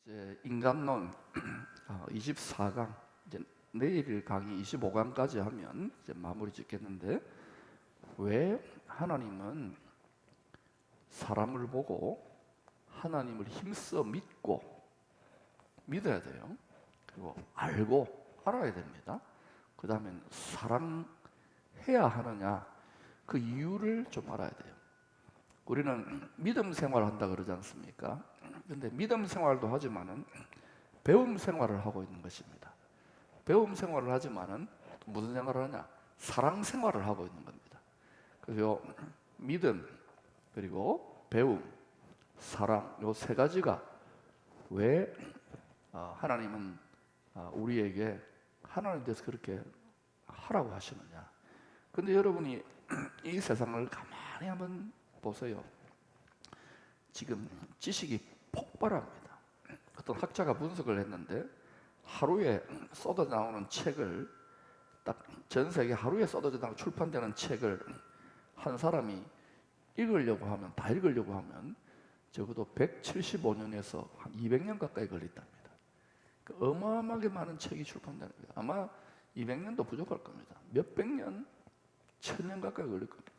이제 인간론 24강, 이제 내일 강의 25강까지 하면 이제 마무리 짓겠는데, 왜 하나님은 사람을 보고 하나님을 힘써 믿어야 돼요. 그리고 알고 알아야 됩니다. 그 다음에 사랑해야 하느냐, 그 이유를 좀 알아야 돼요. 우리는 믿음 생활을 한다 그러지 않습니까? 근데 믿음 생활도 하지만은 배움 생활을 하고 있는 것입니다. 배움 생활을 하지만은 무슨 생활을 하냐? 사랑 생활을 하고 있는 겁니다. 그래서 믿음, 그리고 배움, 사랑, 요 세 가지가 왜 하나님은 우리에게 하나님에 대해서 그렇게 하라고 하시느냐? 근데 여러분이 이 세상을 가만히 한번 보세요. 지금 지식이 폭발합니다. 어떤 학자가 분석을 했는데, 하루에 쏟아져 나오는 책을, 딱 전 세계 하루에 쏟아져 나오는 출판되는 책을 한 사람이 읽으려고 하면, 다 읽으려고 하면 적어도 175년에서 한 200년 가까이 걸린답니다. 어마어마하게 많은 책이 출판되는 거예요. 아마 200년도 부족할 겁니다. 몇백 년, 1000년 가까이 걸릴 겁니다.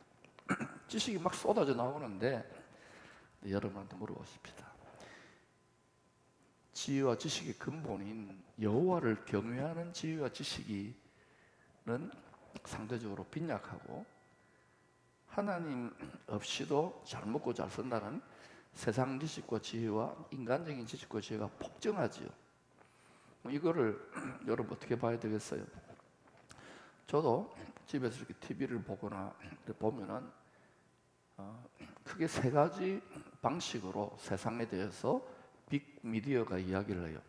지식이 막 쏟아져 나오는데, 여러분한테 물어보십시다. 지혜와 지식의 근본인 여호와를 경외하는 지혜와 지식은 상대적으로 빈약하고, 하나님 없이도 잘 먹고 잘 산다는 세상 지식과 지혜와 인간적인 지식과 지혜가 폭증하지요. 이거를 여러분 어떻게 봐야 되겠어요? 저도 집에서 이렇게 TV를 보거나 보면은 크게 세 가지 방식으로 세상에 대해서 빅미디어가 이야기를 해요.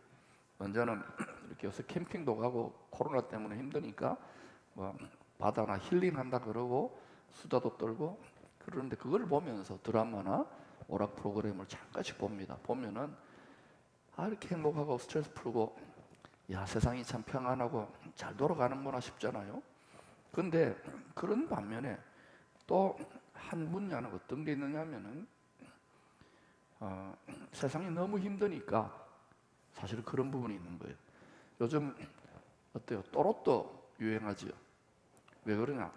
먼저는 이렇게 요새 캠핑도 가고 코로나 때문에 힘드니까 뭐 바다나 힐링한다 그러고 수다도 떨고 그러는데, 그걸 보면서 드라마나 오락 프로그램을 잠깐씩 봅니다. 보면은 이렇게 행복하고 스트레스 풀고, 야, 세상이 참 평안하고 잘 돌아가는구나 싶잖아요. 근데 그런 반면에 또 한 분야는 어떤 게 있느냐면은 세상이 너무 힘드니까 사실 그런 부분이 있는 거예요. 요즘 어때요? 또로또 유행하지요. 왜 그러냐?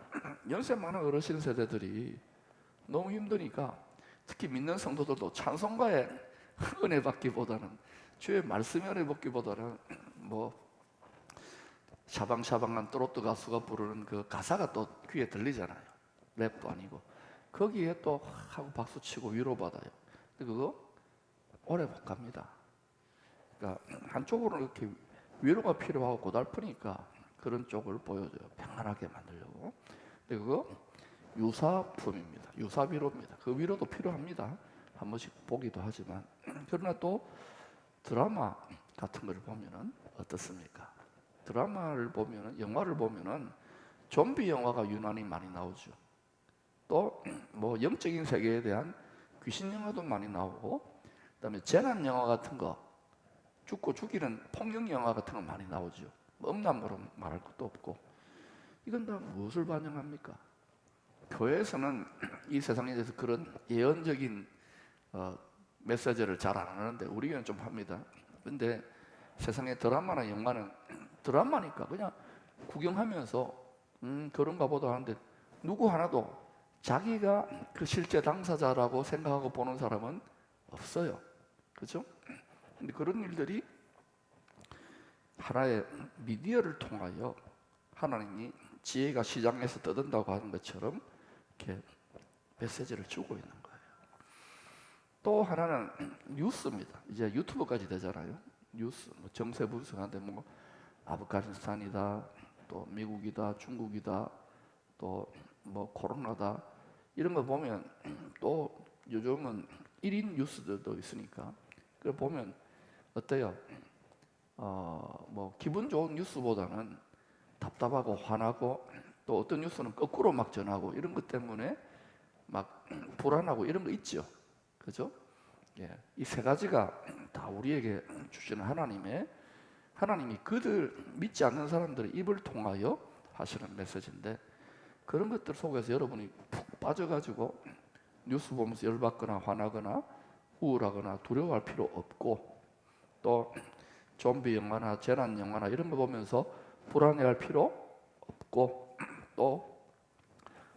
연세 많은 어르신 세대들이 너무 힘드니까, 특히 믿는 성도들도 찬송가에 은혜 받기보다는, 주의 말씀에 은혜 받기보다는 뭐 샤방샤방한 또로또 가수가 부르는 그 가사가 또 귀에 들리잖아요. 랩도 아니고. 거기에 또 하고 박수치고 위로받아요. 근데 그거 오래 못 갑니다. 그러니까 한쪽으로는 이렇게 위로가 필요하고 고달프니까 그런 쪽을 보여줘요. 평안하게 만들려고. 근데 그거 유사품입니다. 유사위로입니다. 그 위로도 필요합니다. 한 번씩 보기도 하지만. 그러나 또 드라마 같은 걸 보면은 어떻습니까? 드라마를 보면은, 영화를 보면은 좀비 영화가 유난히 많이 나오죠. 또 뭐 영적인 세계에 대한 귀신 영화도 많이 나오고, 그다음에 재난 영화 같은 거, 죽고 죽이는 폭력 영화 같은 거 많이 나오죠. 음란으로 말할 것도 없고. 이건 다 무엇을 반영합니까? 교회에서는 이 세상에 대해서 그런 예언적인 메시지를 잘 안 하는데, 우리 교회는 좀 합니다. 근데 세상의 드라마나 영화는 드라마니까 그냥 구경하면서 그런가 보다 하는데, 누구 하나도 자기가 그 실제 당사자라고 생각하고 보는 사람은 없어요. 그렇죠? 근데 그런 일들이 하나의 미디어를 통하여 하나님이 지혜가 시장에서 떠든다고 하는 것처럼 이렇게 메시지를 주고 있는 거예요. 또 하나는 뉴스입니다. 이제 유튜브까지 되잖아요. 뉴스, 뭐 정세 분석하는데 뭐 아프가니스탄이다, 또 미국이다, 중국이다, 또 뭐 코로나다, 이런 거 보면, 또 요즘은 1인 뉴스들도 있으니까 그걸 보면 어때요? 뭐 기분 좋은 뉴스보다는 답답하고 화나고, 또 어떤 뉴스는 거꾸로 막 전하고, 이런 것 때문에 막 불안하고 이런 거 있죠. 그죠? 예. 이 세 가지가 다 우리에게 주시는 하나님이 그들 믿지 않는 사람들의 입을 통하여 하시는 메시지인데, 그런 것들 속에서 여러분이 푹 빠져가지고 뉴스 보면서 열받거나 화나거나 우울하거나 두려워할 필요 없고, 또 좀비 영화나 재난 영화나 이런 거 보면서 불안해할 필요 없고, 또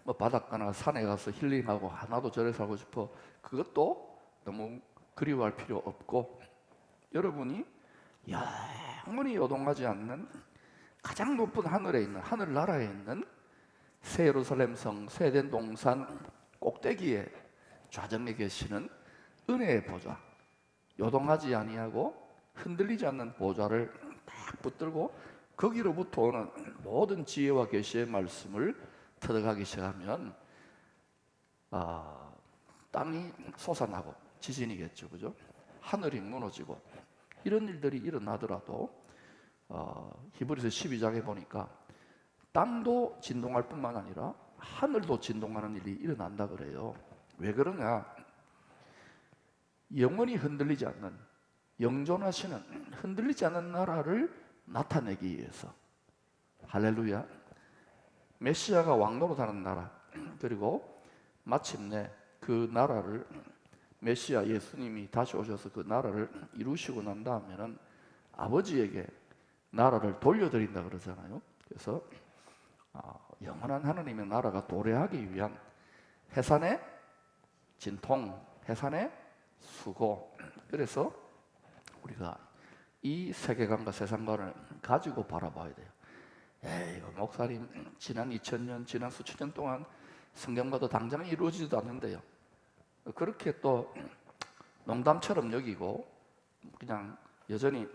뭐 바닷가나 산에 가서 힐링하고 나도 저래 살고 싶어, 그것도 너무 그리워할 필요 없고, 여러분이 영원히 요동하지 않는 가장 높은 하늘에 있는, 하늘나라에 있는 새 예루살렘 성 세덴 동산 꼭대기에 좌정에 계시는 은혜의 보좌, 요동하지 아니하고 흔들리지 않는 보좌를 딱 붙들고 거기로부터 오는 모든 지혜와 계시의 말씀을 들어가기 시작하면 땅이 솟아나고 지진이겠죠, 그죠? 하늘이 무너지고 이런 일들이 일어나더라도 히브리서 12장에 보니까 땅도 진동할 뿐만 아니라 하늘도 진동하는 일이 일어난다 그래요. 왜 그러냐? 영원히 흔들리지 않는, 영존하시는 흔들리지 않는 나라를 나타내기 위해서, 할렐루야, 메시아가 왕노로 하는 나라, 그리고 마침내 그 나라를, 메시아 예수님이 다시 오셔서 그 나라를 이루시고 난 다음에는 아버지에게 나라를 돌려드린다 그러잖아요. 그래서 영원한 하나님의 나라가 도래하기 위한 해산의 진통, 해산의 수고, 그래서 우리가 이 세계관과 세상관을 가지고 바라봐야 돼요. 이거 목사님 지난 2000년, 지난 수천 년 동안 성경과도 당장 이루어지지도 않는데요, 그렇게 또 농담처럼 여기고 그냥 여전히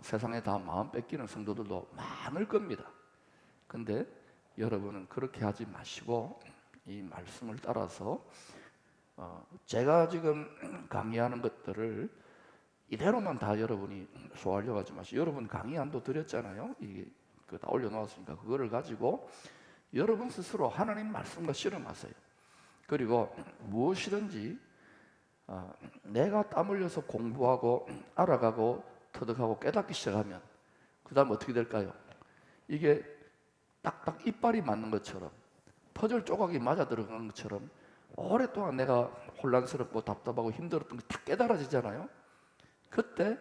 세상에 다 마음 뺏기는 성도들도 많을 겁니다. 근데 여러분은 그렇게 하지 마시고 이 말씀을 따라서 제가 지금 강의하는 것들을 이대로만 다 여러분이 소화하려고 하지 마시고, 여러분 강의안도 드렸잖아요. 다 올려놓았으니까 그거를 가지고 여러분 스스로 하나님 말씀과 실험하세요. 그리고 무엇이든지 내가 땀 흘려서 공부하고 알아가고 터득하고 깨닫기 시작하면 그 다음 어떻게 될까요? 이게 딱딱 이빨이 맞는 것처럼, 퍼즐 조각이 맞아 들어가는 것처럼 오랫동안 내가 혼란스럽고 답답하고 힘들었던 게 다 깨달아지잖아요. 그때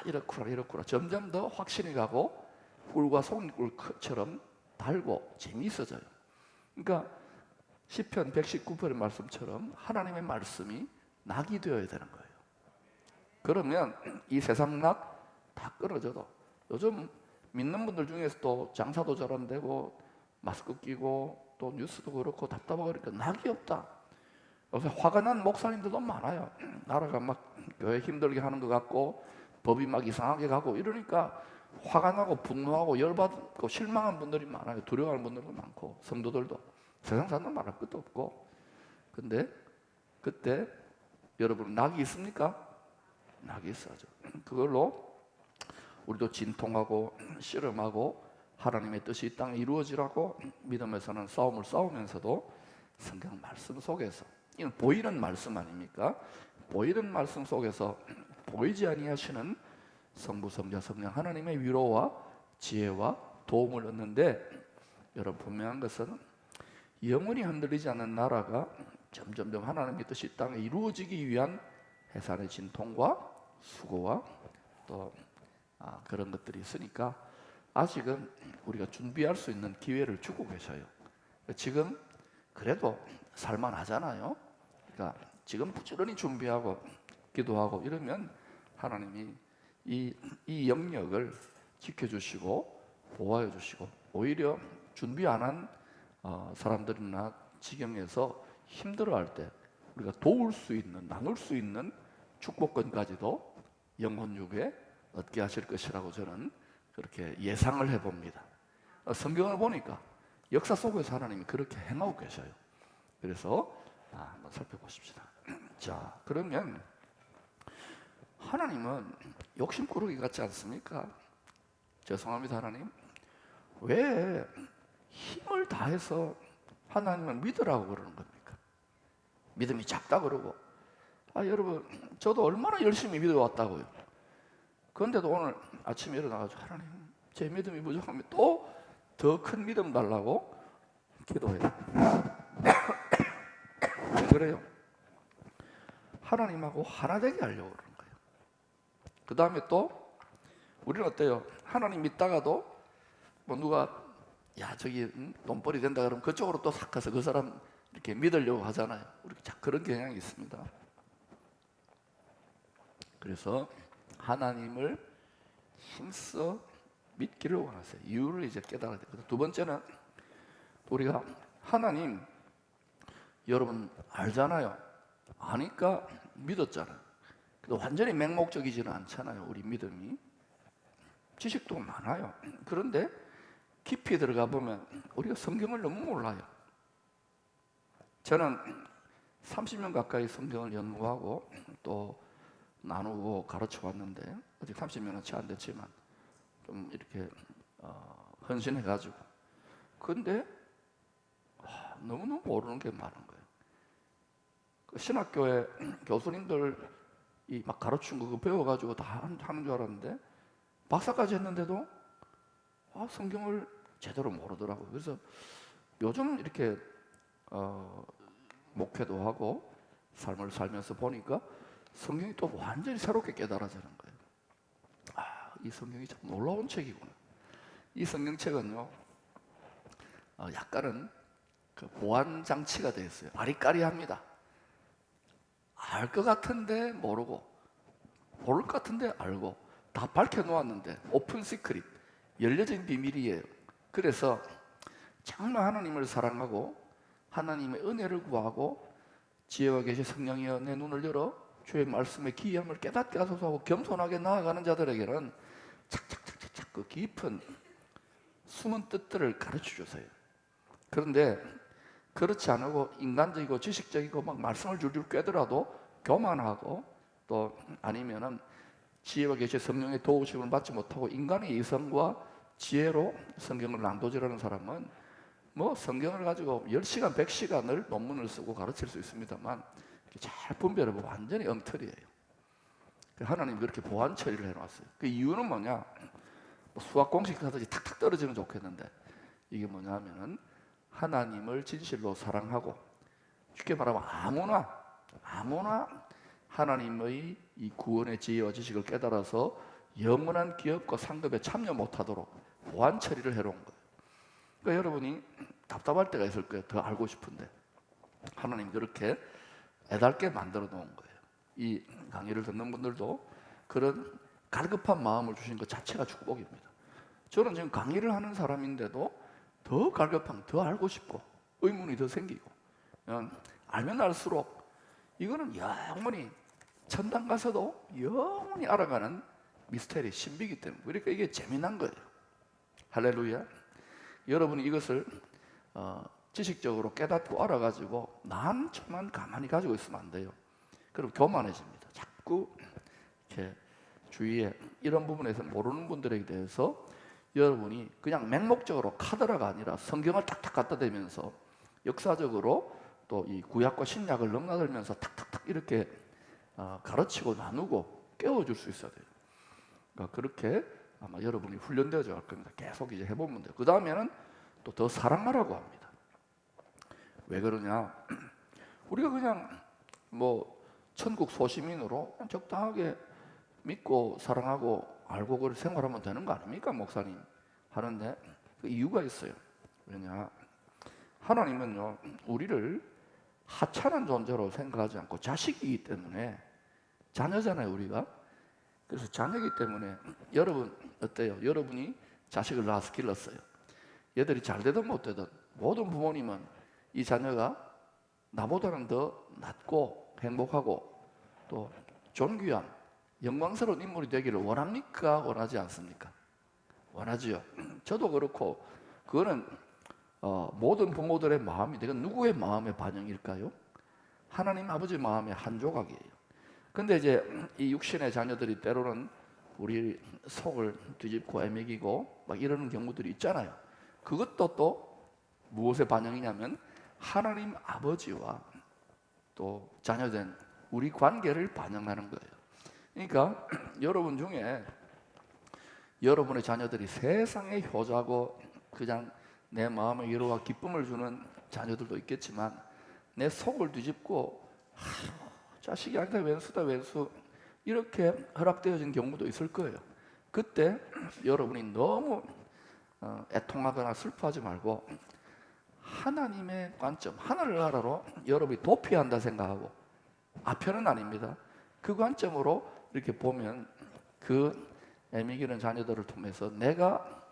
이렇구나 점점 더 확신이 가고 꿀과 송이꿀처럼 달고 재미있어져요. 그러니까 시편 119편의 말씀처럼 하나님의 말씀이 낙이 되어야 되는 거예요. 그러면 이 세상 낙 다 끊어져도, 요즘 믿는 분들 중에서도 장사도 잘 안 되고 마스크 끼고 또 뉴스도 그렇고 답답하고 그러니까 낙이 없다. 요새 화가 난 목사님들도 많아요. 나라가 막 교회 힘들게 하는 것 같고 법이 막 이상하게 가고 이러니까 화가 나고 분노하고 열받고 실망한 분들이 많아요. 두려워하는 분들도 많고 성도들도, 세상 사람도 말할 것도 없고. 근데 그때 여러분 낙이 있습니까? 낙이 있어야죠. 그걸로 우리도 진통하고 실험하고 하나님의 뜻이 이 땅에 이루어지라고 믿음에서는 싸움을 싸우면서도 성경 말씀 속에서, 이건 보이는 말씀 아닙니까? 보이는 말씀 속에서 보이지 아니하시는 성부, 성자, 성령 하나님의 위로와 지혜와 도움을 얻는데, 여러분 분명한 것은 영원히 흔들리지 않는 나라가 점점점 하나님의 뜻이 이 땅에 이루어지기 위한 해산의 진통과 수고와 또 그런 것들이 있으니까 아직은 우리가 준비할 수 있는 기회를 주고 계셔요. 지금 그래도 살만하잖아요. 그러니까 지금 부지런히 준비하고 기도하고 이러면 하나님이 이 영역을 지켜주시고 보호해 주시고, 오히려 준비 안 한 사람들이나 지경에서 힘들어할 때 우리가 도울 수 있는, 나눌 수 있는 축복권까지도 영혼육에 얻게 하실 것이라고 저는 그렇게 예상을 해봅니다. 성경을 보니까 역사 속에서 하나님이 그렇게 행하고 계셔요. 그래서 한번 살펴보십시다. 자, 그러면 하나님은 욕심꾸러기 같지 않습니까? 죄송합니다. 하나님, 왜 힘을 다해서 하나님을 믿으라고 그러는 겁니까? 믿음이 작다 그러고, 여러분 저도 얼마나 열심히 믿어왔다고요. 그런데도 오늘 아침에 일어나가지고 하나님 제 믿음이 부족하면 또 더 큰 믿음 달라고 기도해요. 왜 그래요? 하나님하고 하나 되게 하려고 그러는 거예요. 그 다음에 또 우리는 어때요? 하나님 믿다가도 뭐 누가 야 저기 돈벌이 된다 그러면 그쪽으로 또 싹 가서 그 사람 이렇게 믿으려고 하잖아요. 우리 그런 경향이 있습니다. 그래서 하나님을 힘써 믿기를 원하세요. 이유를 이제 깨달아야 돼요. 두 번째는 우리가 하나님 여러분 알잖아요. 아니까 믿었잖아요. 근데 완전히 맹목적이지는 않잖아요. 우리 믿음이 지식도 많아요. 그런데 깊이 들어가 보면 우리가 성경을 너무 몰라요. 저는 30년 가까이 성경을 연구하고 또 나누고 가르쳐 왔는데 아직 30년은 채 안 됐지만 좀 이렇게 헌신해 가지고 근데 너무너무 모르는 게 많은 거예요. 그 신학교에 교수님들이 막 가르친 거 배워가지고 다 하는 줄 알았는데 박사까지 했는데도 성경을 제대로 모르더라고요. 그래서 요즘 이렇게 목회도 하고 삶을 살면서 보니까 성경이 또 완전히 새롭게 깨달아지는 거예요. 이 성경이 참 놀라운 책이구나. 이 성경책은요 약간은 그 보안 장치가 되어 있어요. 아리까리합니다. 알 것 같은데 모르고 모를 것 같은데 알고 다 밝혀놓았는데 오픈 시크릿 열려진 비밀이에요. 그래서 정말 하나님을 사랑하고 하나님의 은혜를 구하고 지혜와 계신 성령이여 내 눈을 열어 주의 말씀의 기이함을 깨닫게 하소서 하고 겸손하게 나아가는 자들에게는 착착착착 그 깊은 숨은 뜻들을 가르쳐 주세요. 그런데 그렇지 않고 인간적이고 지식적이고 막 말씀을 줄줄 꿰더라도 교만하고 또 아니면은 지혜와 계신 성령의 도우심을 받지 못하고 인간의 이성과 지혜로 성경을 낭독하는 사람은 뭐 성경을 가지고 10시간, 100시간을 논문을 쓰고 가르칠 수 있습니다만 잘 분별해보면 완전히 엉터리예요. 하나님이 그렇게 보완 처리를 해놨어요. 그 이유는 뭐냐? 수학 공식 하듯이 탁탁 떨어지면 좋겠는데 이게 뭐냐 하면은 하나님을 진실로 사랑하고 쉽게 말하면 아무나 하나님의 이 구원의 지혜와 지식을 깨달아서 영원한 기업과 상급에 참여 못하도록 보완 처리를 해놓은 거예요. 그러니까 여러분이 답답할 때가 있을 거예요. 더 알고 싶은데 하나님 그렇게 애달게 만들어 놓은 거예요. 이 강의를 듣는 분들도 그런 갈급한 마음을 주신 것 자체가 축복입니다. 저는 지금 강의를 하는 사람인데도 더 갈급한, 더 알고 싶고 의문이 더 생기고 알면 알수록 이거는 영원히 천당 가서도 영원히 알아가는 미스테리, 신비이기 때문에 그러니까 이게 재미난 거예요. 할렐루야. 여러분이 이것을 지식적으로 깨닫고 알아가지고 난처만 가만히 가지고 있으면 안 돼요. 그럼 교만해집니다. 자꾸 이렇게 주위에 이런 부분에서 모르는 분들에 대해서 여러분이 그냥 맹목적으로 카더라가 아니라 성경을 탁탁 갖다 대면서 역사적으로 또 이 구약과 신약을 넘나들면서 탁탁탁 이렇게 가르치고 나누고 깨워줄 수 있어야 돼요. 그러니까 그렇게 아마 여러분이 훈련되어져 갈 겁니다. 계속 이제 해보면 돼요. 그 다음에는 또 더 사랑하라고 합니다. 왜 그러냐? 우리가 그냥 뭐 천국 소시민으로 적당하게 믿고 사랑하고 알고 그걸 생활하면 되는 거 아닙니까? 목사님 하는데 그 이유가 있어요. 왜냐? 하나님은요 우리를 하찮은 존재로 생각하지 않고 자식이기 때문에 자녀잖아요 우리가. 그래서 자녀이기 때문에 여러분 어때요? 여러분이 자식을 낳아서 길렀어요. 얘들이 잘 되든 못 되든 모든 부모님은 이 자녀가 나보다는 더 낫고 행복하고 또 존귀한 영광스러운 인물이 되기를 원합니까? 원하지 않습니까? 원하지요. 저도 그렇고 그거는 모든 부모들의 마음이 이건 누구의 마음의 반영일까요? 하나님 아버지 마음의 한 조각이에요. 근데 이제 이 육신의 자녀들이 때로는 우리 속을 뒤집고 애매기고 막 이러는 경우들이 있잖아요. 그것도 또 무엇의 반영이냐면 하나님 아버지와 또 자녀된 우리 관계를 반영하는 거예요. 그러니까 여러분 중에 여러분의 자녀들이 세상의 효자고 그냥 내 마음의 위로와 기쁨을 주는 자녀들도 있겠지만 내 속을 뒤집고 자식이 아니다 왼수다 왼수 이렇게 허락되어진 경우도 있을 거예요. 그때 여러분이 너무 애통하거나 슬퍼하지 말고 하나님의 관점, 하늘나라로 여러분이 도피한다 생각하고, 아편은 아닙니다. 그 관점으로 이렇게 보면 그 애매기는 자녀들을 통해서 내가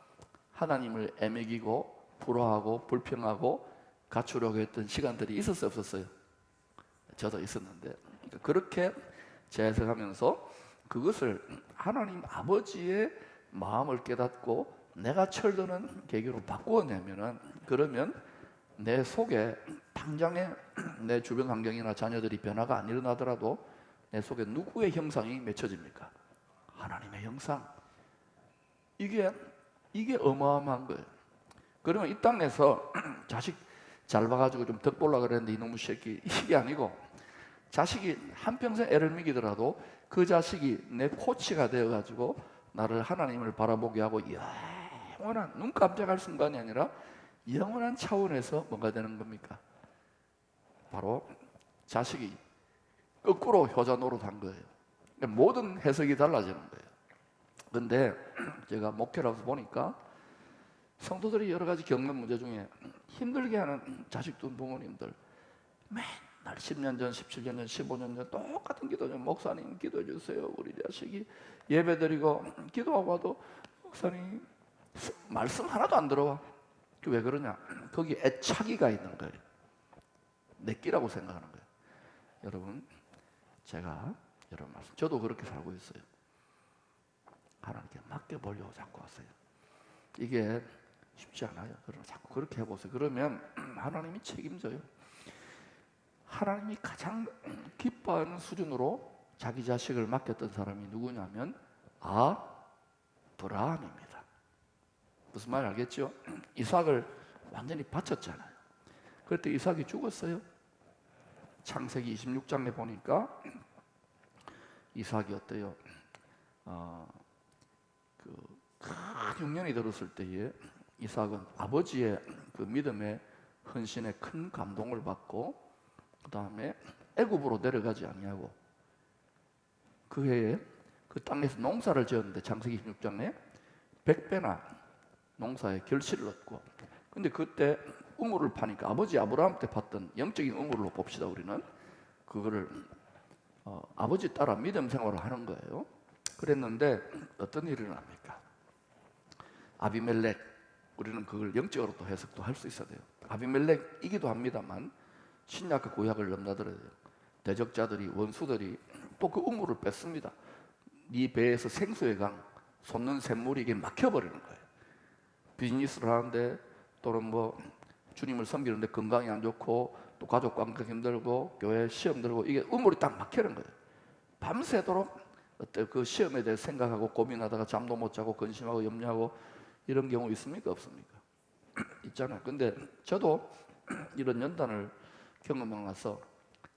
하나님을 애매기고 불화하고 불평하고 갖추려고 했던 시간들이 있었어요, 없었어요? 저도 있었는데, 그렇게 재해석하면서 그것을 하나님 아버지의 마음을 깨닫고 내가 철드는 계기로 바꾸어내면은, 그러면 내 속에 당장에 내 주변 환경이나 자녀들이 변화가 안 일어나더라도 내 속에 누구의 형상이 맺혀집니까? 하나님의 형상. 이게 어마어마한 거예요. 그러면 이 땅에서 자식 잘 봐가지고 좀 덕 보려고 그랬는데 이놈의 새끼, 이게 아니고, 자식이 한평생 애를 먹이더라도 그 자식이 내 코치가 되어가지고 나를 하나님을 바라보게 하고 영원한, 눈 깜짝할 순간이 아니라 영원한 차원에서 뭔가 되는 겁니까? 바로 자식이 거꾸로 효자 노릇한 거예요. 모든 해석이 달라지는 거예요. 그런데 제가 목회를 하면서 보니까 성도들이 여러 가지 겪는 문제 중에 힘들게 하는 자식 둔 부모님들, 맨날 10년 전, 17년 전, 15년 전 똑같은 기도 좀, 목사님 기도해 주세요, 우리 자식이 예배드리고 기도하고 와도 목사님 말씀 하나도 안 들어와. 왜 그러냐? 거기 애착이가 있는 거예요. 내 끼라고 생각하는 거예요. 여러분, 제가 여러분 말씀, 저도 그렇게 살고 있어요. 하나님께 맡겨보려고 자꾸 하세요. 이게 쉽지 않아요. 그러나 자꾸 그렇게 해보세요. 그러면 하나님이 책임져요. 하나님이 가장 기뻐하는 수준으로 자기 자식을 맡겼던 사람이 누구냐면 아브라함입니다. 무슨 말 알겠죠? 이삭을 완전히 바쳤잖아요. 그때 이삭이 죽었어요. 창세기 26장에 보니까 이삭이 어때요? 큰 흉년이 들었을 때에 이삭은 아버지의 그 믿음의 헌신에 큰 감동을 받고, 그 다음에 애굽으로 내려가지 아니하고 그 해에 그 땅에서 농사를 지었는데 창세기 26장에 100배나 농사에 결실을 얻고, 근데 그때 우물을 파니까 아버지 아브라함 때 봤던 영적인 우물로 봅시다. 우리는 그거를 아버지 따라 믿음 생활을 하는 거예요. 그랬는데 어떤 일이 일어납니까? 아비멜렉, 우리는 그걸 영적으로 또 해석도 할 수 있어야 돼요. 아비멜렉이기도 합니다만 신약과 구약을 넘나들어야 돼요. 대적자들이, 원수들이 또 그 우물을 뺐습니다. 네 배에서 생수의 강, 솟는 샘물이 이게 막혀버리는 거예요. 비즈니스를 하는데 또는 뭐 주님을 섬기는데 건강이 안 좋고 또 가족 관계 힘들고 교회 시험 들고 이게 우물이 딱 막히는 거예요. 밤새도록 어때 그 시험에 대해 생각하고 고민하다가 잠도 못 자고 근심하고 염려하고 이런 경우 있습니까? 없습니까? 있잖아요. 근데 저도 이런 연단을 경험하고 나서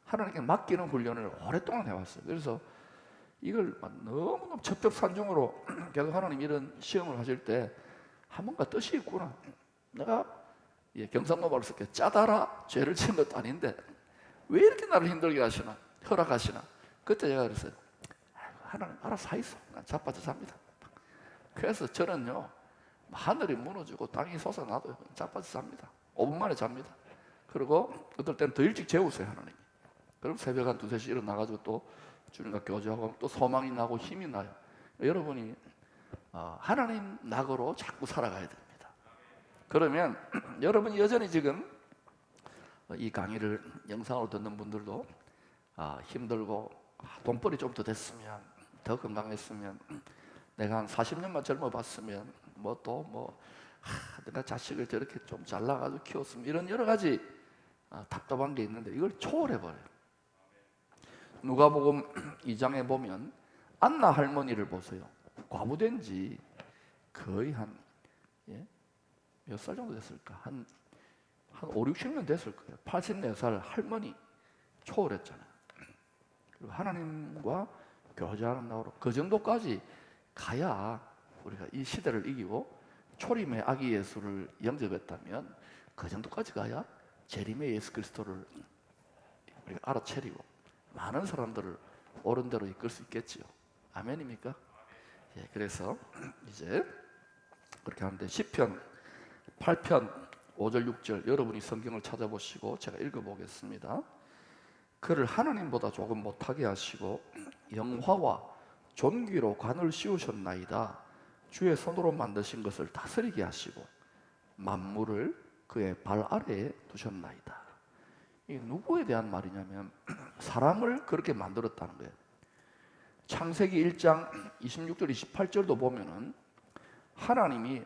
하나님께 맡기는 훈련을 오랫동안 해왔어요. 그래서 이걸 너무너무 첩첩산중으로 계속 하나님 이런 시험을 하실 때 뭔가 뜻이 있구나. 내가 경상도 말로 쓸게, 짜다라 죄를 지은 것도 아닌데 왜 이렇게 나를 힘들게 하시나, 허락하시나. 그때 제가 그랬어요. 하나님 알아서 하이소. 난 자빠져 잡니다. 그래서 저는요, 하늘이 무너지고 땅이 솟아나도 자빠져 잡니다. 5분 만에 잡니다. 그리고 어떨 때는 더 일찍 재우세요, 하나님이. 그럼 새벽 한 2-3시 일어나가지고 또 주님과 교제하고 또 소망이 나고 힘이 나요. 여러분이 하나님 낙으로 자꾸 살아가야 됩니다. 그러면 여러분이 여전히 지금 이 강의를 영상으로 듣는 분들도 힘들고 돈벌이 좀 더 됐으면, 더 건강했으면, 내가 한 40년만 젊어봤으면, 내가 자식을 저렇게 좀 잘나가지고 키웠으면, 이런 여러 가지 답답한 게 있는데 이걸 초월해버려요. 누가복음 2장에 보면 안나 할머니를 보세요. 과부된 지 거의 몇 살 정도 됐을까? 한 5-60년 됐을 거예요. 84살 할머니 초월했잖아요. 그리고 하나님과 교제하는 나로 그 정도까지 가야 우리가 이 시대를 이기고 초림의 아기 예수를 영접했다면, 그 정도까지 가야 재림의 예수 그리스도를 우리가 알아차리고 많은 사람들을 옳은 대로 이끌 수 있겠지요. 아멘입니까? 예, 그래서 이제 그렇게 하는데 시편 8편 5절 6절 여러분이 성경을 찾아보시고 제가 읽어보겠습니다. 그를 하나님보다 조금 못하게 하시고 영화와 존귀로 관을 씌우셨나이다. 주의 손으로 만드신 것을 다스리게 하시고 만물을 그의 발 아래에 두셨나이다. 이게 누구에 대한 말이냐면 사람을 그렇게 만들었다는 거예요. 창세기 1장 26절 28절도 보면은 하나님이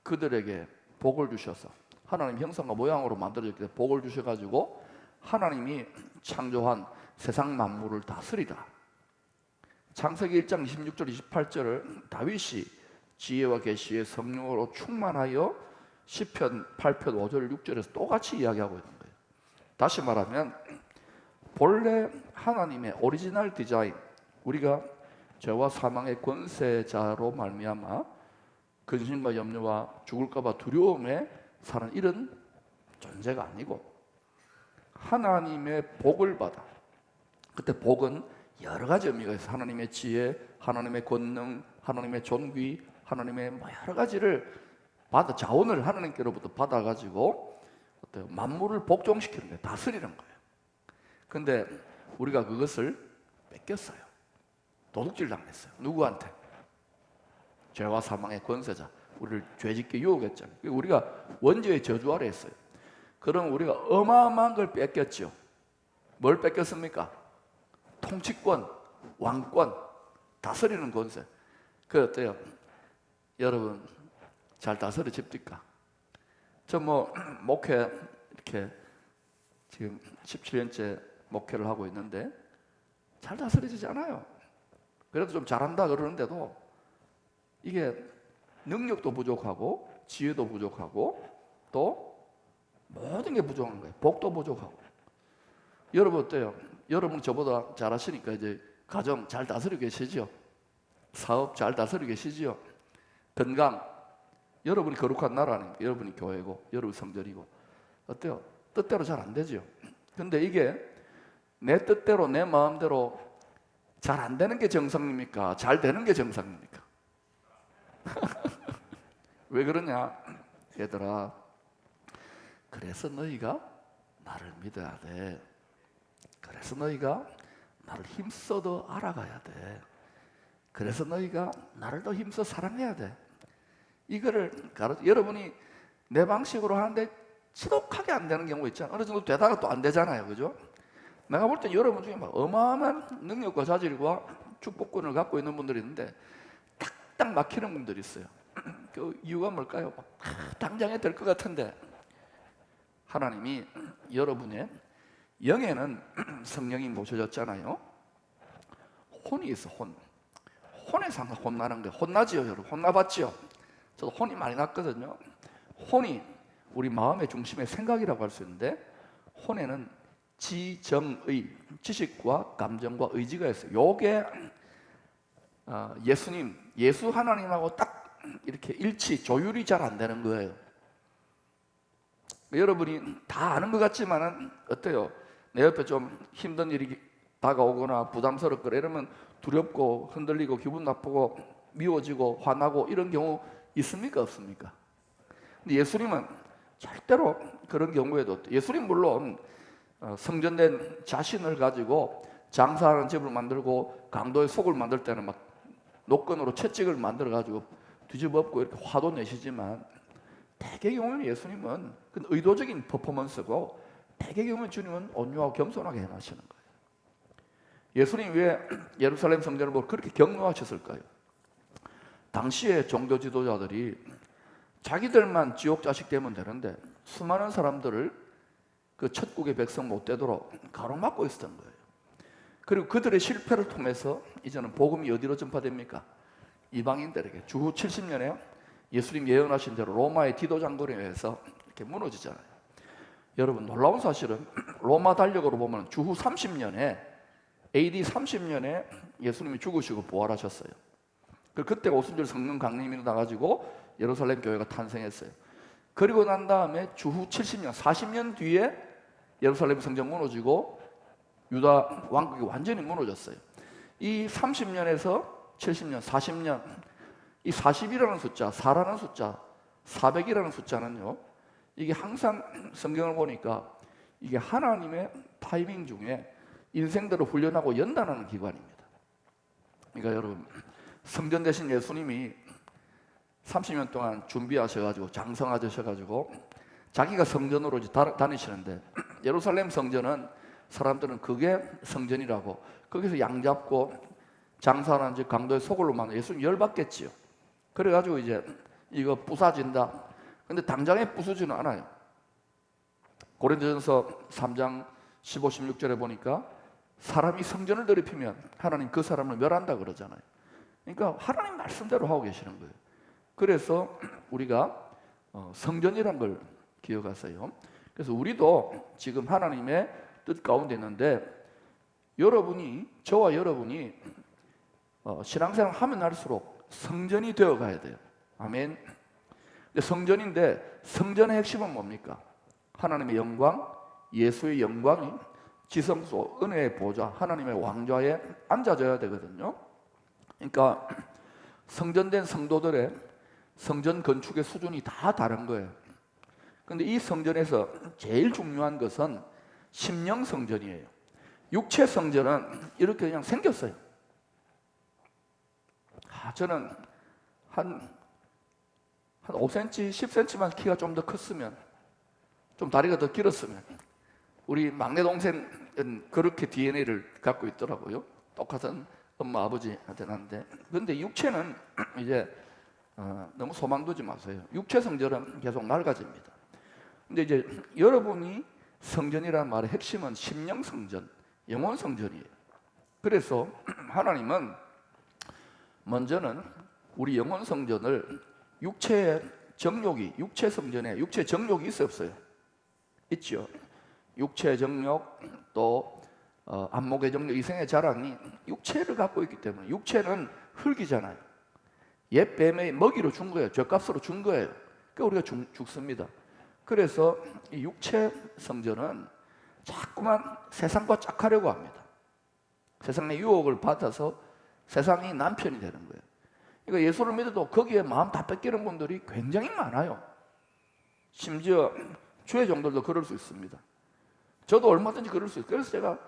그들에게 복을 주셔서 하나님 형상과 모양으로 만들어졌기 때문에 복을 주셔가지고 하나님이 창조한 세상 만물을 다스리라. 창세기 1장 26절 28절을 다윗이 지혜와 계시의 성령으로 충만하여 시편 8편 5절 6절에서 똑같이 이야기하고 있는 거예요. 다시 말하면 본래 하나님의 오리지널 디자인, 우리가 죄와 사망의 권세자로 말미암아 근심과 염려와 죽을까 봐 두려움에 사는 이런 존재가 아니고 하나님의 복을 받아. 그때 복은 여러 가지 의미가 있어요. 하나님의 지혜, 하나님의 권능, 하나님의 존귀, 하나님의 여러 가지를 받아, 자원을 하나님께로부터 받아가지고 어때요? 만물을 복종시키는 거예요. 다스리는 거예요. 근데 우리가 그것을 뺏겼어요. 도둑질 당했어요. 누구한테? 죄와 사망의 권세자, 우리를 죄짓게 유혹했잖아요. 우리가 원죄의 저주 아래 했어요. 그럼 우리가 어마어마한 걸 뺏겼죠. 뭘 뺏겼습니까? 통치권, 왕권, 다스리는 권세. 그 어때요? 여러분 잘 다스려집니까? 저 목회 이렇게 지금 17년째 목회를 하고 있는데 잘 다스려지지 않아요. 그래도 좀 잘한다 그러는데도 이게 능력도 부족하고 지혜도 부족하고 또 모든 게 부족한 거예요. 복도 부족하고. 여러분 어때요? 여러분 저보다 잘하시니까 이제 가정 잘 다스리고 계시죠? 사업 잘 다스리고 계시죠? 건강, 여러분이 거룩한 나라 아닙니까? 여러분이 교회고 여러분 성전이고. 어때요? 뜻대로 잘 안 되죠? 근데 이게 내 뜻대로 내 마음대로 잘 안 되는 게 정상입니까? 잘 되는 게 정상입니까? 왜 그러냐? 얘들아, 그래서 너희가 나를 믿어야 돼. 그래서 너희가 나를 힘써도 알아가야 돼. 그래서 너희가 나를 더 힘써 사랑해야 돼. 이거를 여러분이 내 방식으로 하는데 지독하게 안 되는 경우 있잖아요. 어느 정도 되다가 또 안 되잖아요. 그죠? 내가 볼 때 여러분 중에 막 어마어마한 능력과 자질과 축복권을 갖고 있는 분들이 있는데 딱딱 막히는 분들이 있어요. 그 이유가 뭘까요? 당장에 될 것 같은데 하나님이 여러분의 영에는 성령이 모셔졌잖아요. 혼이 있어. 혼에서 항상 혼나는 거예요. 혼나지요 여러분? 혼나봤지요? 저도 혼이 많이 났거든요. 혼이 우리 마음의 중심의 생각이라고 할 수 있는데 혼에는 지정의, 지식과 감정과 의지가 있어요. 요게 예수 하나님하고 딱 이렇게 일치, 조율이 잘 안 되는 거예요. 여러분이 다 아는 것 같지만은 어때요? 내 옆에 좀 힘든 일이 다가오거나 부담스럽거나 이러면 두렵고 흔들리고 기분 나쁘고 미워지고 화나고 이런 경우 있습니까? 없습니까? 근데 예수님은 절대로 그런 경우에도 예수님 물론 성전된 자신을 가지고 장사하는 집을 만들고 강도의 속을 만들 때는 막 노건으로 채찍을 만들어 가지고 뒤집어 엎고 이렇게 화도 내시지만 대개 경우는 예수님은 의도적인 퍼포먼스고 대개 경우는 주님은 온유하고 겸손하게 행하시는 거예요. 예수님 왜 예루살렘 성전을 보고 그렇게 격노하셨을까요? 당시의 종교 지도자들이 자기들만 지옥 자식 되면 되는데 수많은 사람들을 그 천국의 백성 못 되도록 가로막고 있었던 거예요. 그리고 그들의 실패를 통해서 이제는 복음이 어디로 전파됩니까? 이방인들에게. 주후 70년에 예수님 예언하신 대로 로마의 디도 장군에 의해서 이렇게 무너지잖아요. 여러분 놀라운 사실은 로마 달력으로 보면 주후 30년에 AD 30년에 예수님이 죽으시고 부활하셨어요. 그때 오순절 성령 강림이 나가지고 예루살렘 교회가 탄생했어요. 그리고 난 다음에 주후 70년, 40년 뒤에 예루살렘 성전 무너지고 유다 왕국이 완전히 무너졌어요. 이 30년에서 70년, 40년, 이 40이라는 숫자, 4라는 숫자, 400이라는 숫자는요, 이게 항상 성경을 보니까 이게 하나님의 타이밍 중에 인생들을 훈련하고 연단하는 기관입니다. 그러니까 여러분, 성전 대신 예수님이 30년 동안 준비하셔가지고 장성하셔가지고 자기가 성전으로 다니시는데, 예루살렘 성전은 사람들은 그게 성전이라고, 거기서 양 잡고 장사하는 즉 강도의 소굴로 만나 예수님 열받겠지요. 그래가지고 이제 이거 부사진다. 근데 당장에 부수지는 않아요. 고린도전서 3장 15, 16절에 보니까 사람이 성전을 더럽히면 하나님 그 사람을 멸한다 그러잖아요. 그러니까 하나님 말씀대로 하고 계시는 거예요. 그래서 우리가 성전이란 걸 기억하세요. 그래서 우리도 지금 하나님의 뜻 가운데 있는데, 여러분이, 저와 여러분이 신앙생활 하면 할수록 성전이 되어 가야 돼요. 아멘. 근데 성전인데 성전의 핵심은 뭡니까? 하나님의 영광, 예수의 영광이 지성소, 은혜의 보좌, 하나님의 왕좌에 앉아져야 되거든요. 그러니까 성전된 성도들의 성전 건축의 수준이 다 다른 거예요. 근데 이 성전에서 제일 중요한 것은 심령 성전이에요. 육체 성전은 이렇게 그냥 생겼어요. 저는 한 5cm, 10cm만 키가 좀 더 컸으면, 좀 다리가 더 길었으면, 우리 막내 동생은 그렇게 DNA를 갖고 있더라고요. 똑같은 엄마 아버지한테 났는데, 그런데 육체는 이제 너무 소망 두지 마세요. 육체 성전은 계속 낡아집니다. 근데 이제 여러분이 성전이라는 말의 핵심은 심령 성전, 영혼 성전이에요. 그래서 하나님은 먼저는 우리 영혼 성전을, 육체의 정욕이, 육체 성전에 육체 정욕이 있어요, 없어요? 있죠. 육체의 정욕, 또 안목의 정욕, 이생의 자랑이 육체를 갖고 있기 때문에, 육체는 흙이잖아요. 옛 뱀의 먹이로 준 거예요. 죗값으로 준 거예요. 그러니까 우리가 죽습니다. 그래서 이 육체 성전은 자꾸만 세상과 짝하려고 합니다. 세상의 유혹을 받아서 세상이 남편이 되는 거예요. 그러니까 예수를 믿어도 거기에 마음 다 뺏기는 분들이 굉장히 많아요. 심지어 주의 종들도 그럴 수 있습니다. 저도 얼마든지 그럴 수 있어요. 그래서 제가